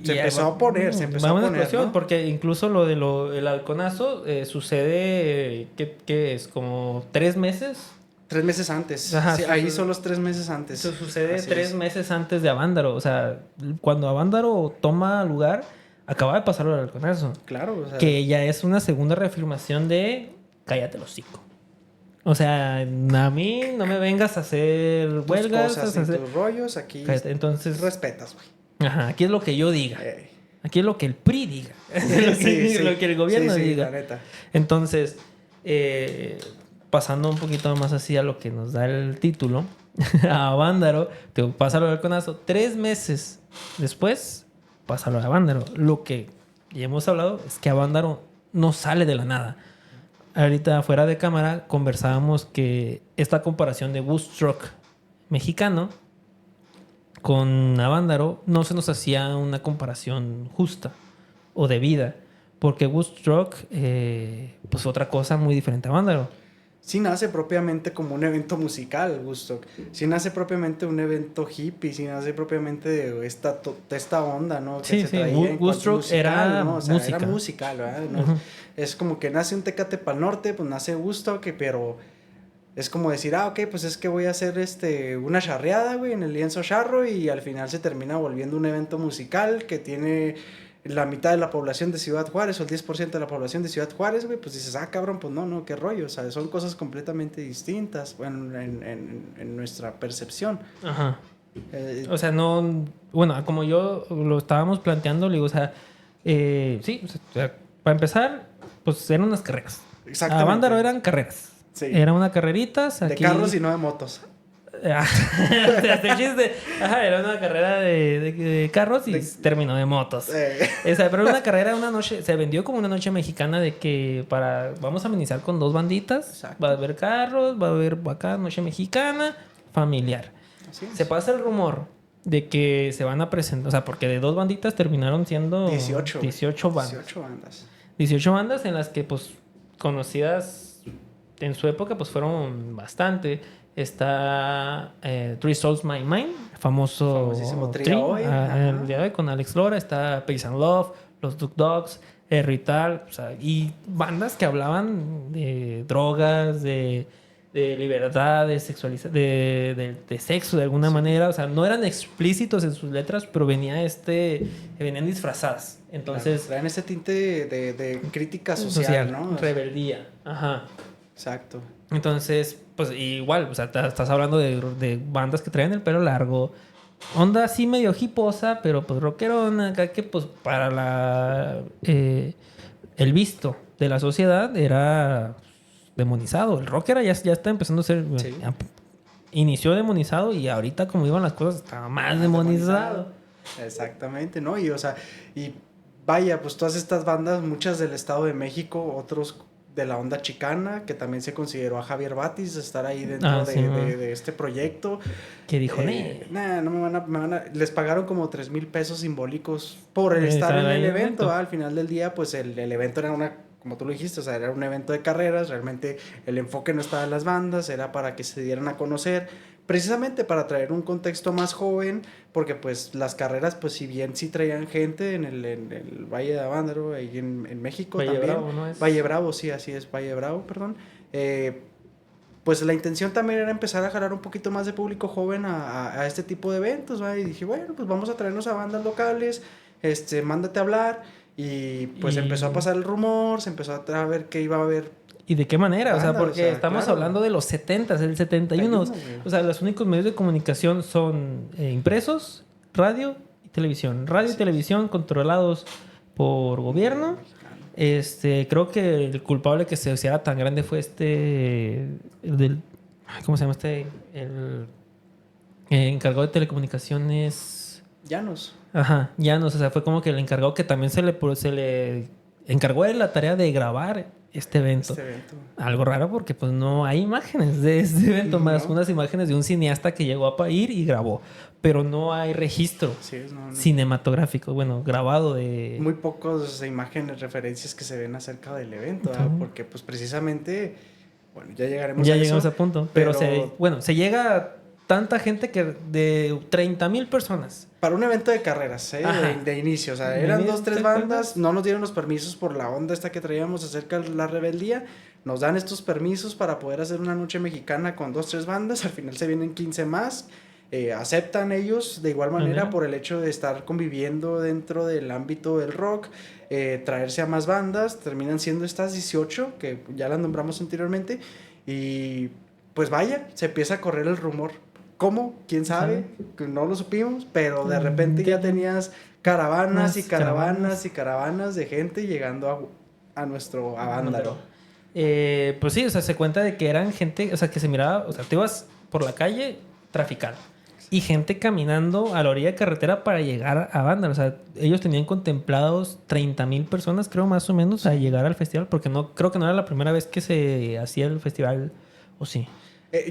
se empezó a poner, ¿no? Porque incluso lo el halconazo sucede, ¿qué es? Como 3 meses. 3 meses antes. Ajá, sí, ahí son los 3 meses antes. Eso sucede así 3 meses antes de Avándaro. O sea, cuando Avándaro toma lugar, acaba de pasar el halconazo. Claro. O sea, que ya es una segunda reafirmación de cállate el hocico. O sea, a mí no me vengas a hacer huelgas. Tus rollos, aquí cállate. Entonces, respetas, güey. Ajá, aquí es lo que yo diga. Aquí es lo que el PRI diga. Lo que el gobierno diga. La neta. Entonces, pasando un poquito más así a lo que nos da el título, a Avándaro, te pasa lo del halconazo. 3 meses después, pasa lo de Avándaro. Lo que ya hemos hablado es que Avándaro no sale de la nada. Ahorita, fuera de cámara, conversábamos que esta comparación de Woodstock mexicano con Avándaro no se nos hacía una comparación justa o debida, porque Woodstock pues otra cosa muy diferente a Avándaro. Sí nace propiamente como un evento musical, Woodstock. Sí nace propiamente un evento hippie, sí nace propiamente de esta onda, ¿no? Que se traía Woodstock musical, era, ¿no? O sea, música. Era musical, ¿verdad? ¿No? Es como que nace un Tecate Pal Norte, pues nace Woodstock, pero es como decir, ok, pues es que voy a hacer una charreada, güey, en el lienzo charro, y al final se termina volviendo un evento musical que tiene la mitad de la población de Ciudad Juárez o el 10% de la población de Ciudad Juárez, güey, pues dices, cabrón, pues no, qué rollo, o sea, son cosas completamente distintas, bueno, en nuestra percepción. Ajá. O sea, no, bueno, como yo lo estábamos planteando, le digo, o sea, sí, o sea, para empezar, pues eran unas carreras. Exactamente. Avándaro eran carreras. Sí. Era una carreritas. Aquí... De carros y no de motos. Era una carrera de carros y terminó de motos. Pero era una carrera, una noche, se vendió como una noche mexicana de que vamos a amenizar con 2 banditas. Exacto. Va a haber carros, va a haber acá noche mexicana, familiar. Se pasa el rumor de que se van a presentar, o sea, porque de 2 banditas terminaron siendo 18 bandas. 18 bandas. 18 bandas en las que, pues, conocidas en su época, pues fueron bastante. Está Three Souls My Mind, famosísimo trío el día de hoy con Alex Lora. Está Peace and Love, los Duck Dogs, Rital, o sea, y bandas que hablaban de drogas, de libertad, de sexualización, de sexo de alguna manera. O sea, no eran explícitos en sus letras, pero venían disfrazadas. Entonces, traen ese tinte de crítica social, ¿no? Rebeldía. Ajá. Exacto. Entonces, pues igual, o sea, estás hablando de bandas que traen el pelo largo, onda así medio hiposa, pero pues rockerona, acá que pues para el visto de la sociedad era demonizado. El rocker ya está empezando a ser... Sí. Inició demonizado y ahorita como iban las cosas estaba más demonizado. Exactamente, ¿no? Y o sea, y vaya, pues todas estas bandas, muchas del Estado de México, otros de la onda chicana, que también se consideró a Javier Batis estar ahí dentro de este proyecto. ¿Qué dijo? No me van a... Les pagaron como 3,000 pesos simbólicos por estar en el evento. Al final del día, pues el evento era como tú lo dijiste, o sea, era un evento de carreras, realmente el enfoque no estaba en las bandas, era para que se dieran a conocer, precisamente para traer un contexto más joven, porque pues las carreras, pues si bien sí traían gente en el Valle de Avándaro, ahí en México Valle también. Bravo, ¿no es? Valle Bravo, sí, así es, Valle Bravo, perdón. Pues la intención también era empezar a jalar un poquito más de público joven a este tipo de eventos, ¿va? Y dije, bueno, pues vamos a traernos a bandas locales, mándate a hablar, y pues empezó a pasar el rumor, se empezó a ver que iba a haber... ¿Y de qué manera? Banda, o sea, porque estamos claro, hablando de los 70s, del 71. O sea, los únicos medios de comunicación son impresos, radio y televisión. Radio y televisión controlados por gobierno. Creo que el culpable que se hiciera tan grande fue el del... ¿Cómo se llama el encargado de telecomunicaciones. Llanos. Ajá, Llanos. O sea, fue como que el encargado que también se le encargó de la tarea de grabar este evento. Algo raro porque pues no hay imágenes de este evento, más unas imágenes de un cineasta que llegó a ir y grabó. Pero no hay registro cinematográfico, bueno, grabado de... Muy pocas imágenes, referencias que se ven acerca del evento, porque pues precisamente, bueno, ya llegaremos ya a eso. Ya llegamos a punto, pero se llega a tanta gente que de 30,000 personas. Para un evento de carreras, de inicio, o sea, eran 2, 3 bandas, no nos dieron los permisos por la onda esta que traíamos acerca de la rebeldía, nos dan estos permisos para poder hacer una noche mexicana con 2, 3 bandas, al final se vienen 15 más, aceptan ellos de igual manera por el hecho de estar conviviendo dentro del ámbito del rock, traerse a más bandas, terminan siendo estas 18, que ya las nombramos anteriormente, y pues vaya, se empieza a correr el rumor. ¿Cómo? ¿Quién sabe? Que no lo supimos, pero de repente ya tenías caravanas y caravanas y caravanas de gente llegando a nuestro Avándaro. Pues sí, o sea, se cuenta de que eran gente, o sea, que se miraba, o sea, te ibas por la calle traficando y gente caminando a la orilla de carretera para llegar a Avándaro. O sea, ellos tenían contemplados 30,000 personas, creo, más o menos, a llegar al festival, porque creo que no era la primera vez que se hacía el festival, ¿o sí?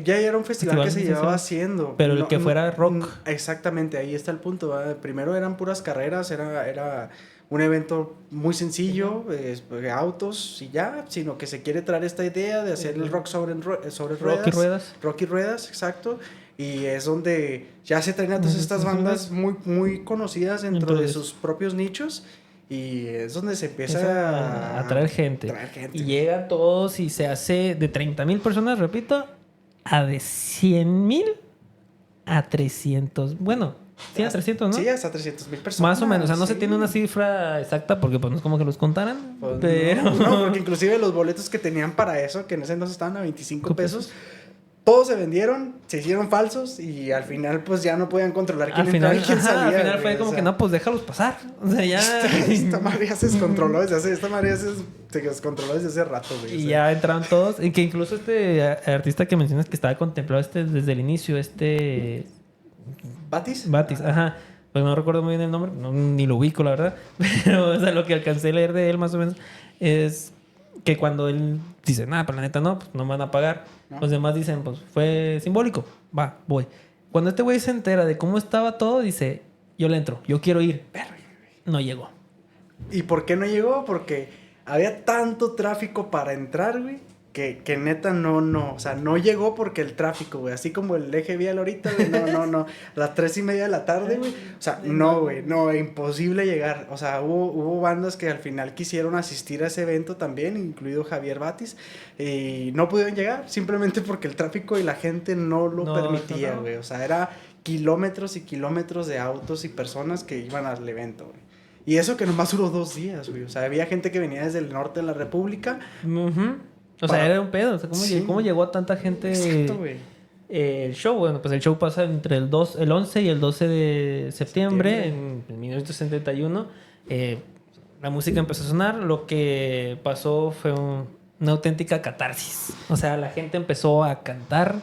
Ya era un festival que se llevaba haciendo. Pero el que fuera rock. Exactamente, ahí está el punto, ¿verdad? Primero eran puras carreras, era un evento muy sencillo, autos y ya, sino que se quiere traer esta idea de hacer el rock sobre ruedas. Rock y ruedas, exacto. Y es donde ya se traen a todas estas bandas muy, muy conocidas dentro de sus propios nichos. Y es donde se empieza a traer gente. Y llegan todos y se hace de 30,000 personas, repito, a de 100,000 a 300. Bueno, sí, a 300, ¿no? Sí, hasta 300,000 personas. Más o menos. O sea, no se tiene una cifra exacta porque pues no es como que los contaran. Pues pero... No, porque inclusive los boletos que tenían para eso, que en ese entonces estaban a 25 pesos, todos se vendieron, se hicieron falsos y al final pues ya no podían controlar quién entraba y quién salía. Al final fue como que no, pues déjalos pasar. O sea, ya... Esta madre ya se descontroló desde hace rato, güey. Y ya entraron todos. Y que incluso este artista que mencionas que estaba contemplado desde el inicio, ¿Batis? Ajá. Pues no recuerdo muy bien el nombre, ni lo ubico, la verdad. Pero o sea, lo que alcancé a leer de él más o menos es que cuando él dice, nada, pero la neta no, pues no me van a pagar. ¿No? Los demás dicen, pues fue simbólico, va, voy. Cuando este güey se entera de cómo estaba todo, dice, yo le entro, yo quiero ir. No llegó. ¿Y por qué no llegó? Porque había tanto tráfico para entrar, güey, que neta o sea, no llegó porque el tráfico, güey, así como el eje vial ahorita, güey, no, a las 3:30 de la tarde, güey, o sea, imposible llegar, o sea, hubo bandas que al final quisieron asistir a ese evento también, incluido Javier Batis, y no pudieron llegar, simplemente porque el tráfico y la gente no lo permitía, güey, o sea, era kilómetros y kilómetros de autos y personas que iban al evento, güey. Y eso que nomás duró 2 días, güey, o sea, había gente que venía desde el norte de la República. O sea, era un pedo. O sea, ¿cómo llegó a tanta gente? Exacto, güey. El show, bueno, pues el show pasa entre el 11 y el 12 de septiembre en 1971. La música empezó a sonar. Lo que pasó fue una auténtica catarsis. O sea, la gente empezó a cantar,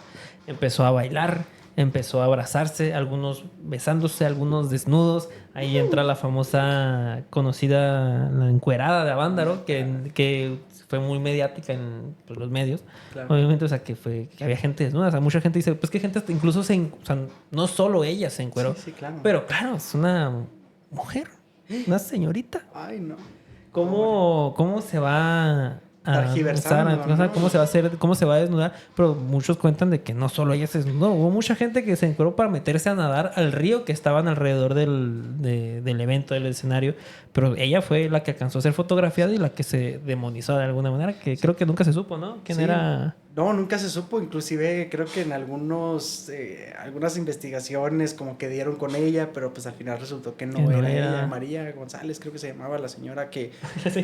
empezó a bailar, empezó a abrazarse, algunos besándose, algunos desnudos. Ahí entra la famosa, conocida, la encuerada de Avándaro, que fue muy mediática en los medios. Claro. Obviamente, o sea, que había gente desnuda. O sea, mucha gente dice, pues que gente incluso o sea, no solo ella se encueró. Sí, claro. Pero claro, es una mujer, una señorita. Ay, no. cómo se va a tergiversando, usar, ¿no? cómo se va a hacer, cómo se va a desnudar, pero muchos cuentan de que no solo ella se desnudó, hubo mucha gente que se encueró para meterse a nadar al río que estaban alrededor del evento, del escenario, pero ella fue la que alcanzó a ser fotografiada y la que se demonizó de alguna manera, que creo que nunca se supo, ¿no? ¿Quién era? No, nunca se supo, inclusive creo que en algunas investigaciones como que dieron con ella, pero pues al final resultó que no era ella, María González creo que se llamaba la señora que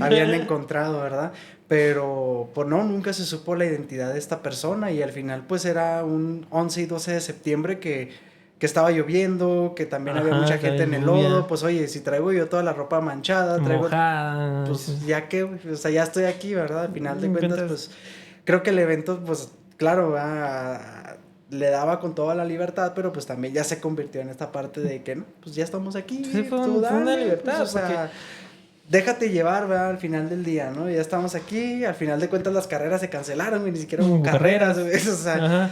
habían encontrado, ¿verdad? Pero pues no, nunca se supo la identidad de esta persona y al final pues era un 11 y 12 de septiembre que estaba lloviendo, que también había mucha gente en el lodo, pues oye, si traigo yo toda la ropa manchada, mojada, pues ya que, o sea, ya estoy aquí, ¿verdad? Al final de cuentas, pues creo que el evento, pues, claro, le daba con toda la libertad, pero pues también ya se convirtió en esta parte de que, no, pues ya estamos aquí. Sí, fue una libertad. Pues, o sea, déjate llevar, ¿verdad? Al final del día, ¿no? Ya estamos aquí, al final de cuentas las carreras se cancelaron, y ni siquiera hubo carreras, o sea,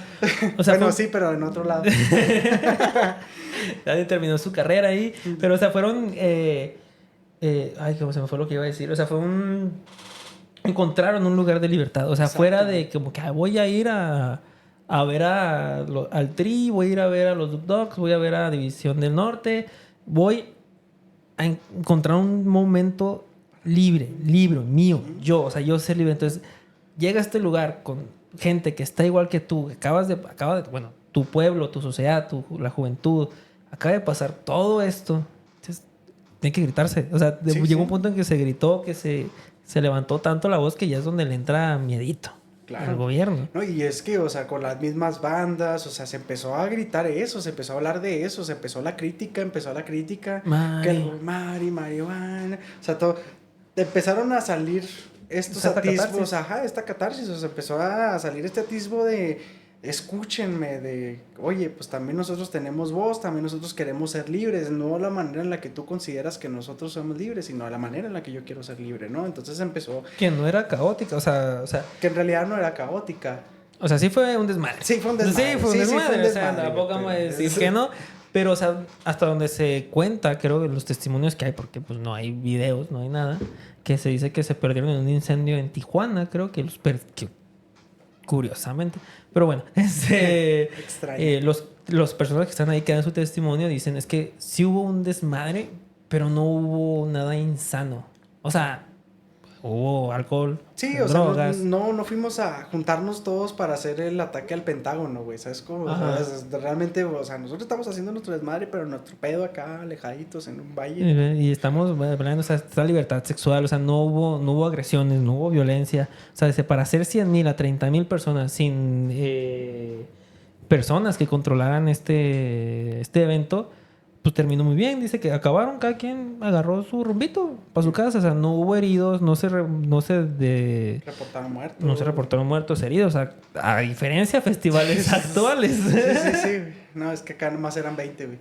bueno, sí, pero en otro lado. Nadie terminó su carrera ahí, pero, o sea, fueron, ay, cómo se me fue lo que iba a decir, o sea, encontraron un lugar de libertad. O sea, fuera de como que voy a ir a ver al Tri, voy a ir a ver a los Dub Dogs, voy a ver a División del Norte. Voy a encontrar un momento libre, mío, yo. O sea, yo ser libre. Entonces, llega a este lugar con gente que está igual que tú, bueno, tu pueblo, tu sociedad, la juventud, acaba de pasar todo esto. Entonces, tiene que gritarse. O sea, llegó un punto en que se gritó, que se levantó tanto la voz que ya es donde le entra miedito al gobierno. No, y es que, o sea, con las mismas bandas, o sea, se empezó a gritar eso, se empezó a hablar de eso, se empezó la crítica, marihuana, o sea, empezaron a salir estos atisbos, esta catarsis, o sea, empezó a salir este atisbo de escúchenme, de oye, pues también nosotros tenemos voz, también nosotros queremos ser libres, no la manera en la que tú consideras que nosotros somos libres, sino la manera en la que yo quiero ser libre, ¿no? Entonces empezó... Que no era caótica, o sea... Que en realidad no era caótica. O sea, sí fue un desmadre. Sí, fue un desmadre. Sí, fue un desmadre. O sea, tampoco vamos a decir que no. Pero, o sea, hasta donde se cuenta, creo que los testimonios que hay, porque pues no hay videos, no hay nada, que se dice que se perdieron en un incendio en Tijuana, creo que curiosamente. Pero bueno, los personas que están ahí que dan su testimonio dicen es que sí hubo un desmadre, pero no hubo nada insano. O sea, hubo alcohol, drogas. Sea, no fuimos a juntarnos todos para hacer el ataque al Pentágono, güey. ¿Sabes cómo? O sea, realmente, o sea, nosotros estamos haciendo nuestro desmadre, pero nuestro pedo acá, alejaditos en un valle. Y estamos hablando, o sea, esta libertad sexual, o sea, no hubo agresiones, no hubo violencia. O sea, para hacer 100,000 a 30,000 personas sin personas que controlaran este evento, pues terminó muy bien. Dice que acabaron, cada quien agarró su rumbito para su casa. O sea, no hubo heridos, no se reportaron muertos. No se reportaron muertos, heridos. O sea, a diferencia de festivales actuales. Sí. No, es que acá nomás eran 20, güey.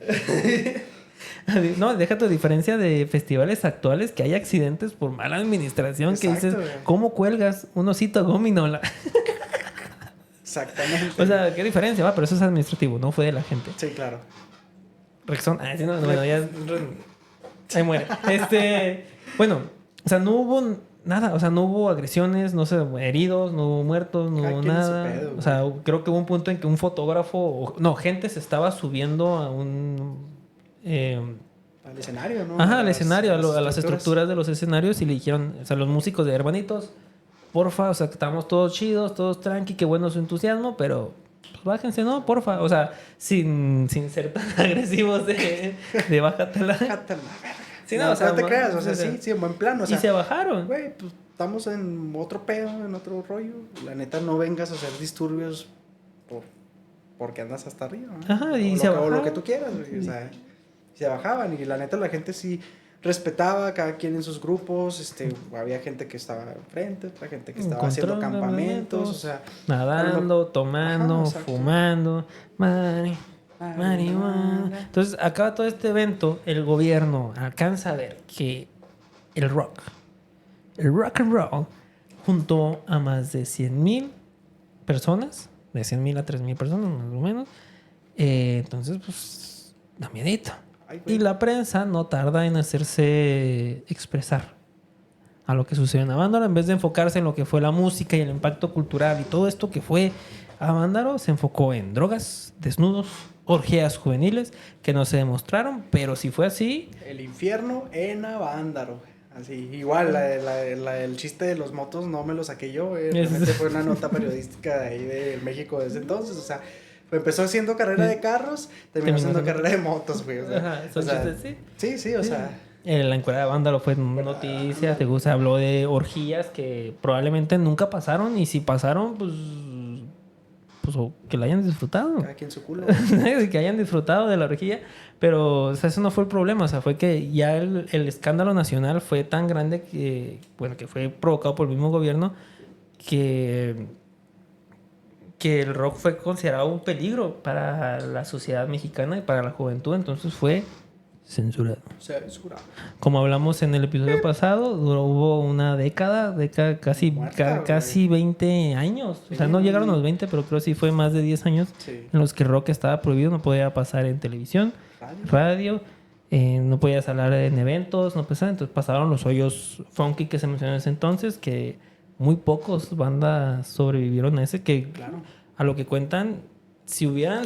No, deja tu diferencia de festivales actuales que hay accidentes por mala administración. Exacto, que dices, güey. ¿Cómo cuelgas un osito gominola? Exactamente. O sea, ¿qué diferencia va? Pero eso es administrativo, no fue de la gente. Sí, claro. Rexon. Sí, no, bueno, ya. Ahí muere. Bueno, o sea, no hubo nada. O sea, no hubo agresiones, no se heridos, no hubo muertos, no hubo nada. Pedo, o sea, creo que hubo un punto en que un fotógrafo. Gente se estaba subiendo a un. Al escenario, ¿no? Ajá, al escenario, a las estructuras de los escenarios y le dijeron, o sea, los músicos de hermanitos, porfa, o sea, que estamos todos chidos, todos tranqui, qué bueno su entusiasmo, pero pues bájense, ¿no? Porfa, o sea, sin ser tan agresivos de bájatela. Bájatela, verga. Sí, no, o sea, no te creas, o sea, sí, en buen plan, o sea. Y se bajaron. Güey, pues estamos en otro pedo, en otro rollo. La neta, no vengas a hacer disturbios porque andas hasta arriba, ¿no? Ajá, o lo que tú quieras, güey, o sea. Se bajaban y la neta la gente sí respetaba cada quien en sus grupos, había gente que estaba enfrente, otra gente que estaba haciendo campamentos, o sea, nadando, tomando, fumando, marihuana. Entonces, acaba todo este evento, el gobierno alcanza a ver que el rock and roll, junto a más de 100,000 personas, de 100,000 a 3,000 personas más o menos, entonces, pues, da miedito. Y la prensa no tarda en hacerse expresar. a lo que sucedió en Avándaro. En vez de enfocarse en lo que fue la música y el impacto cultural y todo esto que fue Avándaro, se enfocó en drogas, desnudos, orgías juveniles que no se demostraron, pero si fue así... El infierno en Avándaro. Así, igual, el chiste de los motos no me lo saqué yo, realmente fue una nota periodística de ahí de México desde entonces, o sea, empezó haciendo carrera de carros, terminó haciendo carrera de motos, güey, o sea, ajá, son chistes, sí. Sí, o sea... La encuesta de Vándalo fue noticia, se habló de orgías que probablemente nunca pasaron, y si pasaron, pues que la hayan disfrutado. Cada quien su culo. Que hayan disfrutado de la orgía, pero o sea, eso no fue el problema, o sea, fue que ya el escándalo nacional fue tan grande que, bueno, que fue provocado por el mismo gobierno, que el rock fue considerado un peligro para la sociedad mexicana y para la juventud, entonces fue censurado. Como hablamos en el episodio pasado, hubo una década casi, muerta, casi 20 años. O sea, no llegaron a los 20, pero creo que sí fue más de 10 años en los que el rock estaba prohibido. No podía pasar en televisión, radio, no podías hablar en eventos, no pasaba. Entonces pasaron los hoyos funky que se mencionó en ese entonces, que muy pocos bandas sobrevivieron a ese, que a lo que cuentan, si no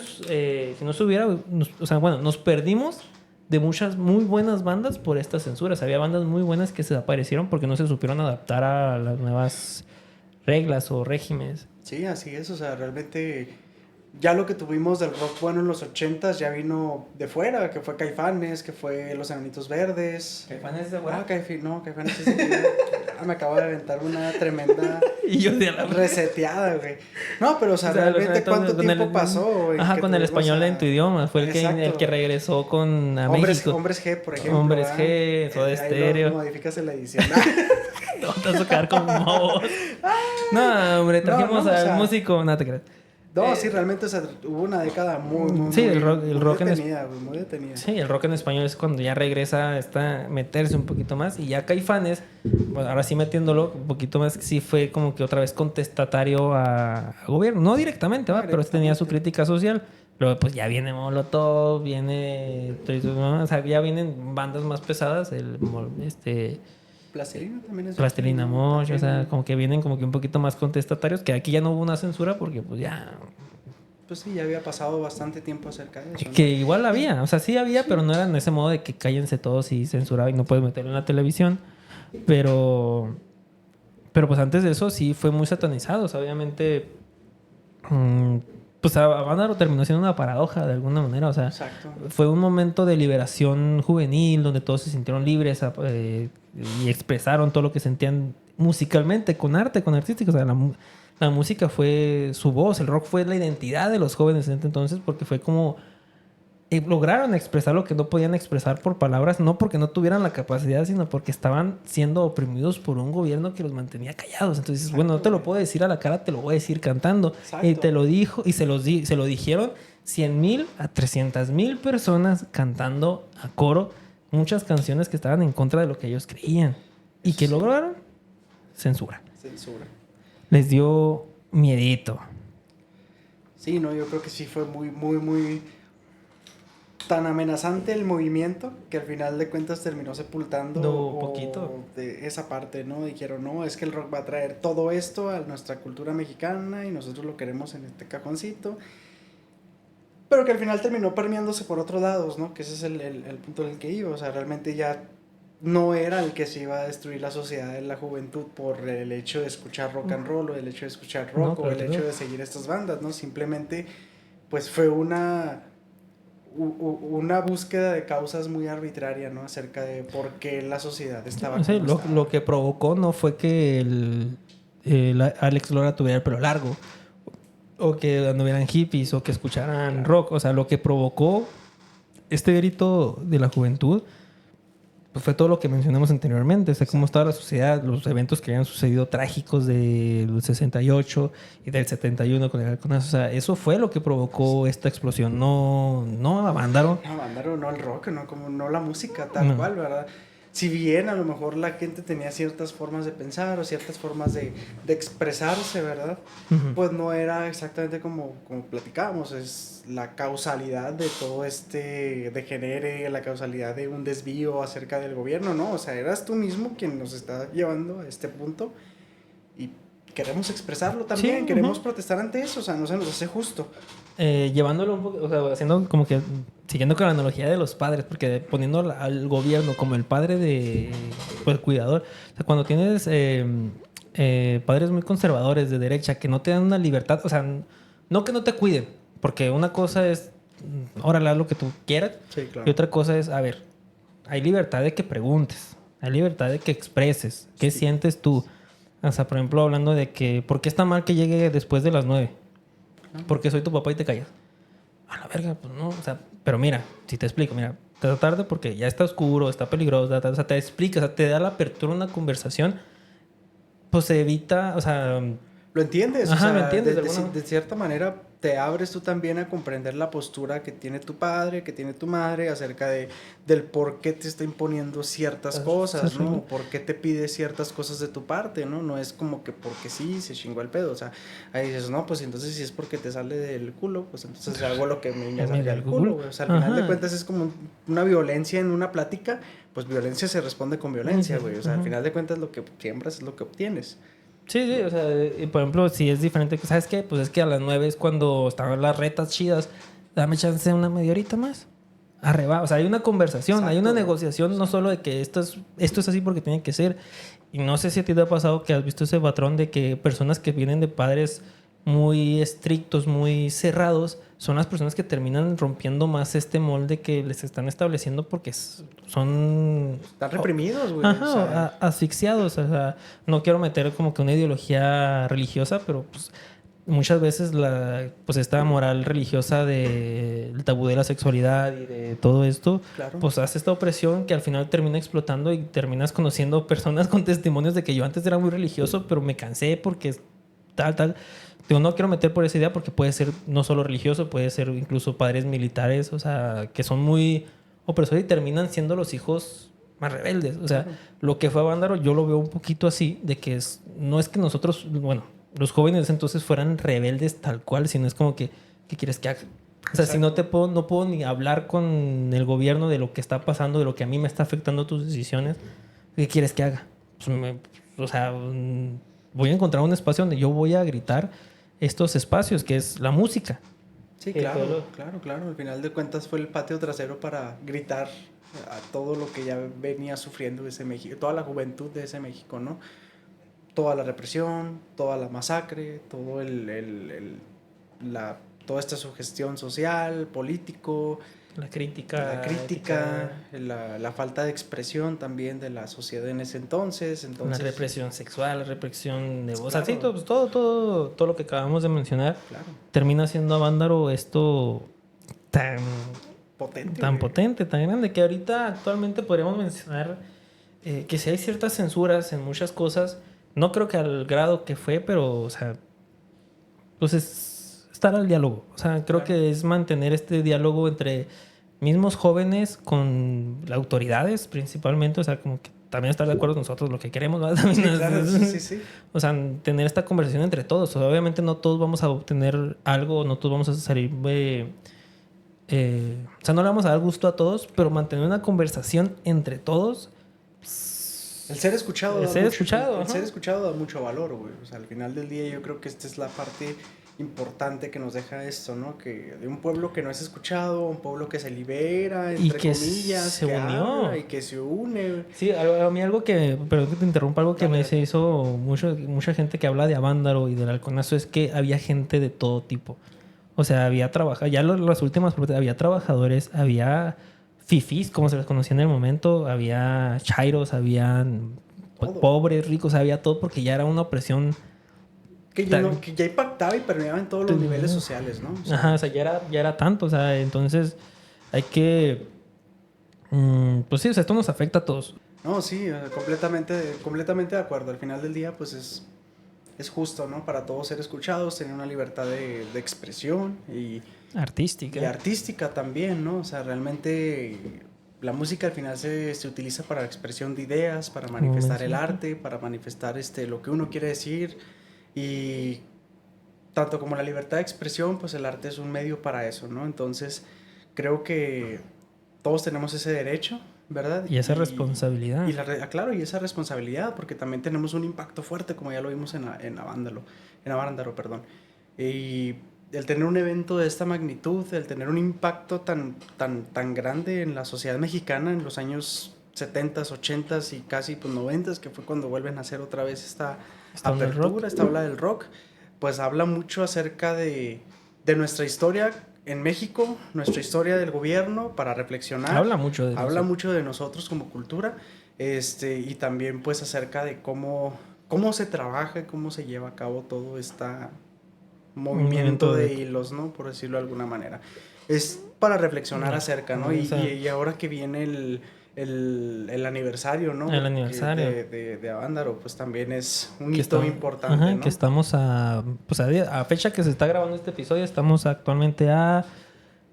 se hubiera, o sea, bueno, nos perdimos de muchas muy buenas bandas por estas censuras. Había bandas muy buenas que se desaparecieron porque no se supieron adaptar a las nuevas reglas o regímenes. Sí, así es. O sea, realmente ya lo que tuvimos del rock bueno en los 80s ya vino de fuera, que fue Caifanes, que fue Los Enanitos Verdes. ¿Caifanes es de fuera? Caifanes es de fuera. Me acabo de aventar una tremenda y yo de la reseteada, güey. No, pero o sea realmente ¿cuánto tiempo pasó? Ajá, con el español en tu idioma. Fue el que regresó a México. Hombres G, por ejemplo. Hombres G, Soda Stereo. Modificas en la edición. No, te vas a quedar como un No, hombre, trajimos al músico. No te creas. No, sí, realmente, o sea, hubo una década muy sí, el rock detenida, muy detenida. Sí, el rock en español es cuando ya regresa a meterse un poquito más. Y ya Caifanes, bueno, ahora sí metiéndolo un poquito más, sí fue como que otra vez contestatario a gobierno. No directamente, pero sí tenía su crítica social. Luego, pues ya viene Molotov, o sea, ya vienen bandas más pesadas, Plastilina también es... Plastilina Mosh, o sea, como que vienen como que un poquito más contestatarios, que aquí ya no hubo una censura porque pues ya... Pues sí, ya había pasado bastante tiempo acerca de eso, ¿no? Que igual había, o sea, sí había, pero no era en ese modo de que cállense todos y censuraba y no puedes meterlo en la televisión. Pero pues antes de eso sí fue muy satanizado, o sea, obviamente... pues Avándaro terminó siendo una paradoja de alguna manera, o sea, exacto. Fue un momento de liberación juvenil donde todos se sintieron libres y expresaron todo lo que sentían musicalmente, con arte, con artística. O sea, la música fue su voz, el rock fue la identidad de los jóvenes en ese entonces, porque fue como lograron expresar lo que no podían expresar por palabras, no porque no tuvieran la capacidad, sino porque estaban siendo oprimidos por un gobierno que los mantenía callados. Entonces, exacto, bueno, no te lo puedo decir a la cara, te lo voy a decir cantando. Exacto. Y te lo dijo, y se lo dijeron 100,000 a 300,000 personas cantando a coro muchas canciones que estaban en contra de lo que ellos creían. ¿Y qué lograron? Censura. Les dio miedito. Sí, no, yo creo que sí fue muy tan amenazante el movimiento que al final de cuentas terminó sepultando poquito de esa parte, ¿no? Dijeron, no, es que el rock va a traer todo esto a nuestra cultura mexicana y nosotros lo queremos en este cajoncito. Pero que al final terminó permeándose por otros lados, ¿no? Que ese es el punto en el que iba. O sea, realmente ya no era el que se iba a destruir la sociedad de la juventud por el hecho de escuchar rock and roll o el hecho de escuchar rock o el hecho de seguir estas bandas, ¿no? Simplemente, pues fue una búsqueda de causas muy arbitraria, ¿no? Acerca de por qué la sociedad estaba... Sí, lo que provocó no fue que Alex Lora tuviera el pelo largo o que anduvieran hippies o que escucharan rock. O sea, lo que provocó este grito de la juventud pues fue todo lo que mencionamos anteriormente. O sea, cómo estaba la sociedad, los eventos que habían sucedido trágicos del 68 y del 71 con el halconazo. O sea, eso fue lo que provocó esta explosión. No Avándaro. No el rock, no la música tal cual, ¿verdad? si bien a lo mejor la gente tenía ciertas formas de pensar o ciertas formas de expresarse, ¿verdad? Uh-huh. Pues no era exactamente como platicábamos, es la causalidad de todo este degenere, la causalidad de un desvío acerca del gobierno, ¿no? O sea, eras tú mismo quien nos está llevando a este punto y queremos expresarlo también, Sí, queremos uh-huh. protestar ante eso, o sea, no se nos hace justo. Llevándolo un poco, o sea, haciendo como que, siguiendo con la analogía de los padres, porque poniendo al gobierno como el padre de, pues, el cuidador, o sea, cuando tienes padres muy conservadores de derecha que no te dan una libertad, o sea, no que no te cuiden, porque una cosa es, órale, haz lo que tú quieras, Sí, claro. y otra cosa es, a ver, hay libertad de que preguntes, hay libertad de que expreses, qué Sí. sientes tú. O sea, por ejemplo, hablando de que, ¿por qué está mal que llegue después de las 9? Porque soy tu papá y te callas. A la verga, pues no. O sea, pero mira, si te explico, mira, te da tarde porque ya está oscuro, está peligroso, o sea, te explica, o sea, te da la apertura a una conversación, pues se evita, o sea, Lo entiendes, ajá, o ¿me sea, entiendes? De alguna de cierta manera te abres tú también a comprender la postura que tiene tu padre, que tiene tu madre, acerca del por qué te está imponiendo ciertas cosas, ¿no? Por qué te pide ciertas cosas de tu parte, ¿no? No es como que porque sí, se chingó el pedo, o sea, ahí dices, no, pues entonces si es porque te sale del culo, pues entonces hago lo que me salga del culo, güey. O sea, al final de cuentas es como una violencia en una plática, pues violencia se responde con violencia, güey. O sea, al final de cuentas lo que siembras es lo que obtienes. Sí, sí, o sea, por ejemplo, si es diferente, ¿sabes qué? Pues es que a las 9 es cuando estaban las retas chidas. Dame chance una media horita más. Arreba. O sea, hay una conversación, hay una negociación, no solo de que esto es así porque tiene que ser. Y no sé si a ti te ha pasado que has visto ese patrón de que personas que vienen de padres muy estrictos, muy cerrados, son las personas que terminan rompiendo más este molde que les están estableciendo porque son... Están reprimidos, güey. Ajá, o sea, asfixiados. O sea, no quiero meter como que una ideología religiosa, pero pues muchas veces pues esta moral religiosa del tabú de la sexualidad y de todo esto, claro. Pues hace esta opresión que al final termina explotando y terminas conociendo personas con testimonios de que yo antes era muy religioso, pero me cansé porque tal. Digo, no quiero meter por esa idea porque puede ser no solo religioso, puede ser incluso padres militares, o sea, que son muy opresores y terminan siendo los hijos más rebeldes. O sea, lo que fue Avándaro yo lo veo un poquito así, de que no es que nosotros, bueno, los jóvenes de ese entonces fueran rebeldes tal cual, sino es como que, ¿qué quieres que haga? O sea, si no puedo ni hablar con el gobierno de lo que está pasando, de lo que a mí me está afectando tus decisiones, ¿qué quieres que haga? Pues o sea, voy a encontrar un espacio donde yo voy a gritar estos espacios, que es la música. Sí, claro. Al final de cuentas fue el patio trasero para gritar a todo lo que ya venía sufriendo ese México, toda la juventud de ese México, ¿no? Toda la represión, toda la masacre, todo toda esta sugestión social, político, La crítica, la falta de expresión también de la sociedad en ese entonces. La represión sexual, la represión de voz. Claro. O sea, sí, todo lo que acabamos de mencionar termina siendo Avándaro esto tan potente, tan grande, que ahorita actualmente podríamos mencionar que si hay ciertas censuras en muchas cosas, no creo que al grado que fue, pero, o sea, pues es estar al diálogo. O sea, creo que es mantener este diálogo entre mismos jóvenes con las autoridades principalmente, o sea, como que también estar de acuerdo con nosotros lo que queremos, ¿no? Sí, claro, sí. O sea, tener esta conversación entre todos. O sea, obviamente no todos vamos a obtener algo, no todos vamos a salir o sea, no le vamos a dar gusto a todos, pero mantener una conversación entre todos. El ser escuchado. El ser escuchado da mucho valor, güey. O sea, al final del día yo creo que esta es la parte importante que nos deja esto, ¿no? Que de un pueblo que no es escuchado, un pueblo que se libera, entre comillas, se unió y que se une. Sí, a mí algo que, perdón que te interrumpa, algo que me se hizo mucha gente que habla de Avándaro y del Halconazo es que había gente de todo tipo. O sea, había trabajadores, ya las últimas, había trabajadores, había fifís, como se les conocía en el momento, había chairos, habían pobres, ricos, había todo porque ya era una opresión que ya impactaba y permeaba en todos los niveles sociales, ¿no? O sea, ya era tanto, o sea, entonces hay que... pues sí, o sea, esto nos afecta a todos. No, sí, completamente de acuerdo. Al final del día, pues es justo, ¿no? Para todos ser escuchados, tener una libertad de expresión y artística. Y artística también, ¿no? O sea, realmente la música al final se utiliza para la expresión de ideas, para manifestar el arte, para manifestar lo que uno quiere decir. Y tanto como la libertad de expresión, pues el arte es un medio para eso, ¿no? Entonces, creo que todos tenemos ese derecho, ¿verdad? Y esa responsabilidad. Claro, y esa responsabilidad, porque también tenemos un impacto fuerte, como ya lo vimos en Avándaro, perdón. Y el tener un evento de esta magnitud, el tener un impacto tan grande en la sociedad mexicana en los años 70s, 80s y casi pues 90s, que fue cuando vuelven a hacer otra vez esta apertura, esta ola del rock, pues habla mucho acerca de nuestra historia en México, nuestra historia del gobierno, para reflexionar. Habla mucho de nosotros como cultura, y también pues acerca de cómo se trabaja y cómo se lleva a cabo todo este movimiento de hilos, ¿no? Por decirlo de alguna manera. Es para reflexionar acerca, ¿no? Y ahora que viene el aniversario, ¿no? El aniversario de Avándaro, pues también es un hito importante, ¿no? Que estamos a fecha que se está grabando este episodio, estamos actualmente a...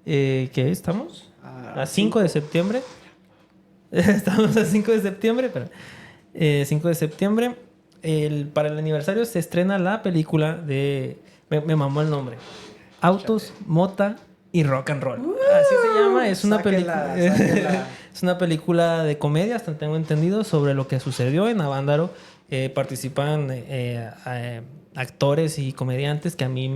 ¿qué estamos? A 5 de septiembre. Estamos a 5 de septiembre, pero 5 de septiembre. Para el aniversario se estrena la película de... Me mamó el nombre. Autos, Mota y Rock and Roll. Así se llama. Es una película. Es una película de comedia, hasta tengo entendido, sobre lo que sucedió en Avándaro. Participan actores y comediantes que a mí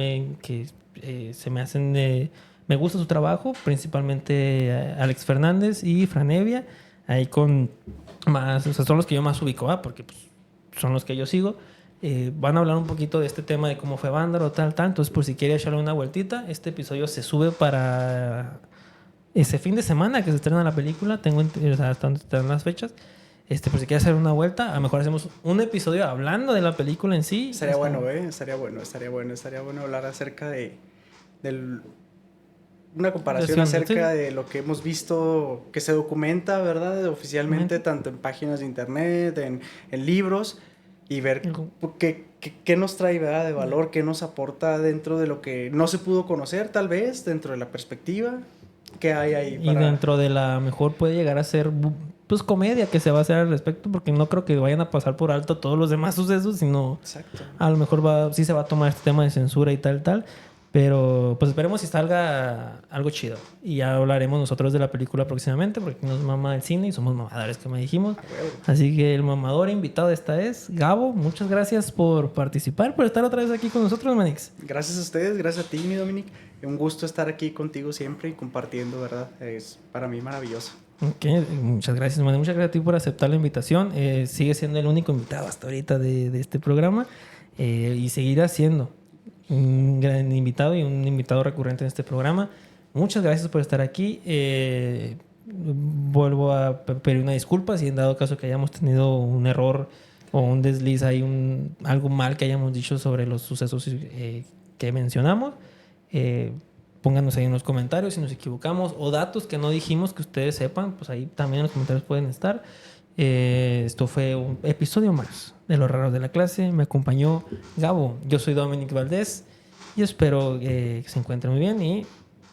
se me hacen me gusta su trabajo, principalmente Alex Fernández y Fran Evia. Ahí con más, o sea, son los que yo más ubico, porque pues, son los que yo sigo. Van a hablar un poquito de este tema de cómo fue Avándaro, tal. Entonces, por si quiere echarle una vueltita, este episodio se sube para ese fin de semana que se estrena la película. Están las fechas. Por si quiere hacer una vuelta, a lo mejor hacemos un episodio hablando de la película en sí. Estaría bueno hablar acerca de una comparación acerca de lo que hemos visto que se documenta, ¿verdad? Oficialmente, tanto en páginas de internet, en libros, y ver qué nos trae, ¿verdad? De valor, qué nos aporta dentro de lo que no se pudo conocer, tal vez, dentro de la perspectiva que hay ahí. Y dentro de la mejor puede llegar a ser pues comedia que se va a hacer al respecto, porque no creo que vayan a pasar por alto todos los demás sucesos, sino exacto, a lo mejor sí se va a tomar este tema de censura y tal. Pero pues esperemos si salga algo chido. Y ya hablaremos nosotros de la película próximamente, porque nos mama el cine y somos mamadores, como dijimos. Así que el mamador invitado de esta es Gabo. Muchas gracias por participar, por estar otra vez aquí con nosotros, Manix. Gracias a ustedes, gracias a ti, mi Dominic. Un gusto estar aquí contigo siempre y compartiendo, ¿verdad? Es para mí maravilloso. Okay. Muchas gracias, man. Muchas gracias a ti por aceptar la invitación. Sigue siendo el único invitado hasta ahorita de este programa, y seguirá siendo un gran invitado y un invitado recurrente en este programa. Muchas gracias por estar aquí. Vuelvo a pedir una disculpa si en dado caso que hayamos tenido un error o un desliz, algo mal que hayamos dicho sobre los sucesos que mencionamos. Pónganos ahí en los comentarios si nos equivocamos, o datos que no dijimos que ustedes sepan, pues ahí también en los comentarios pueden estar. Esto fue un episodio más de Los Raros de la Clase. Me acompañó Gabo. Yo soy Dominic Valdés y espero que se encuentren muy bien, y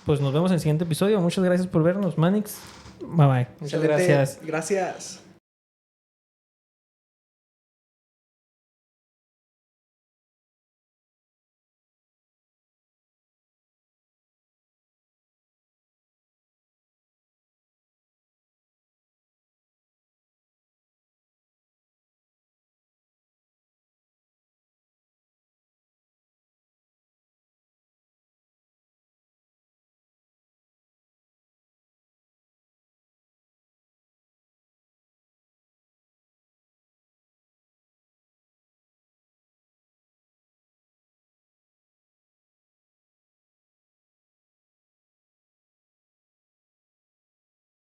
pues nos vemos en el siguiente episodio. Muchas gracias por vernos, Manix. Bye bye. Muchas gracias. Gracias.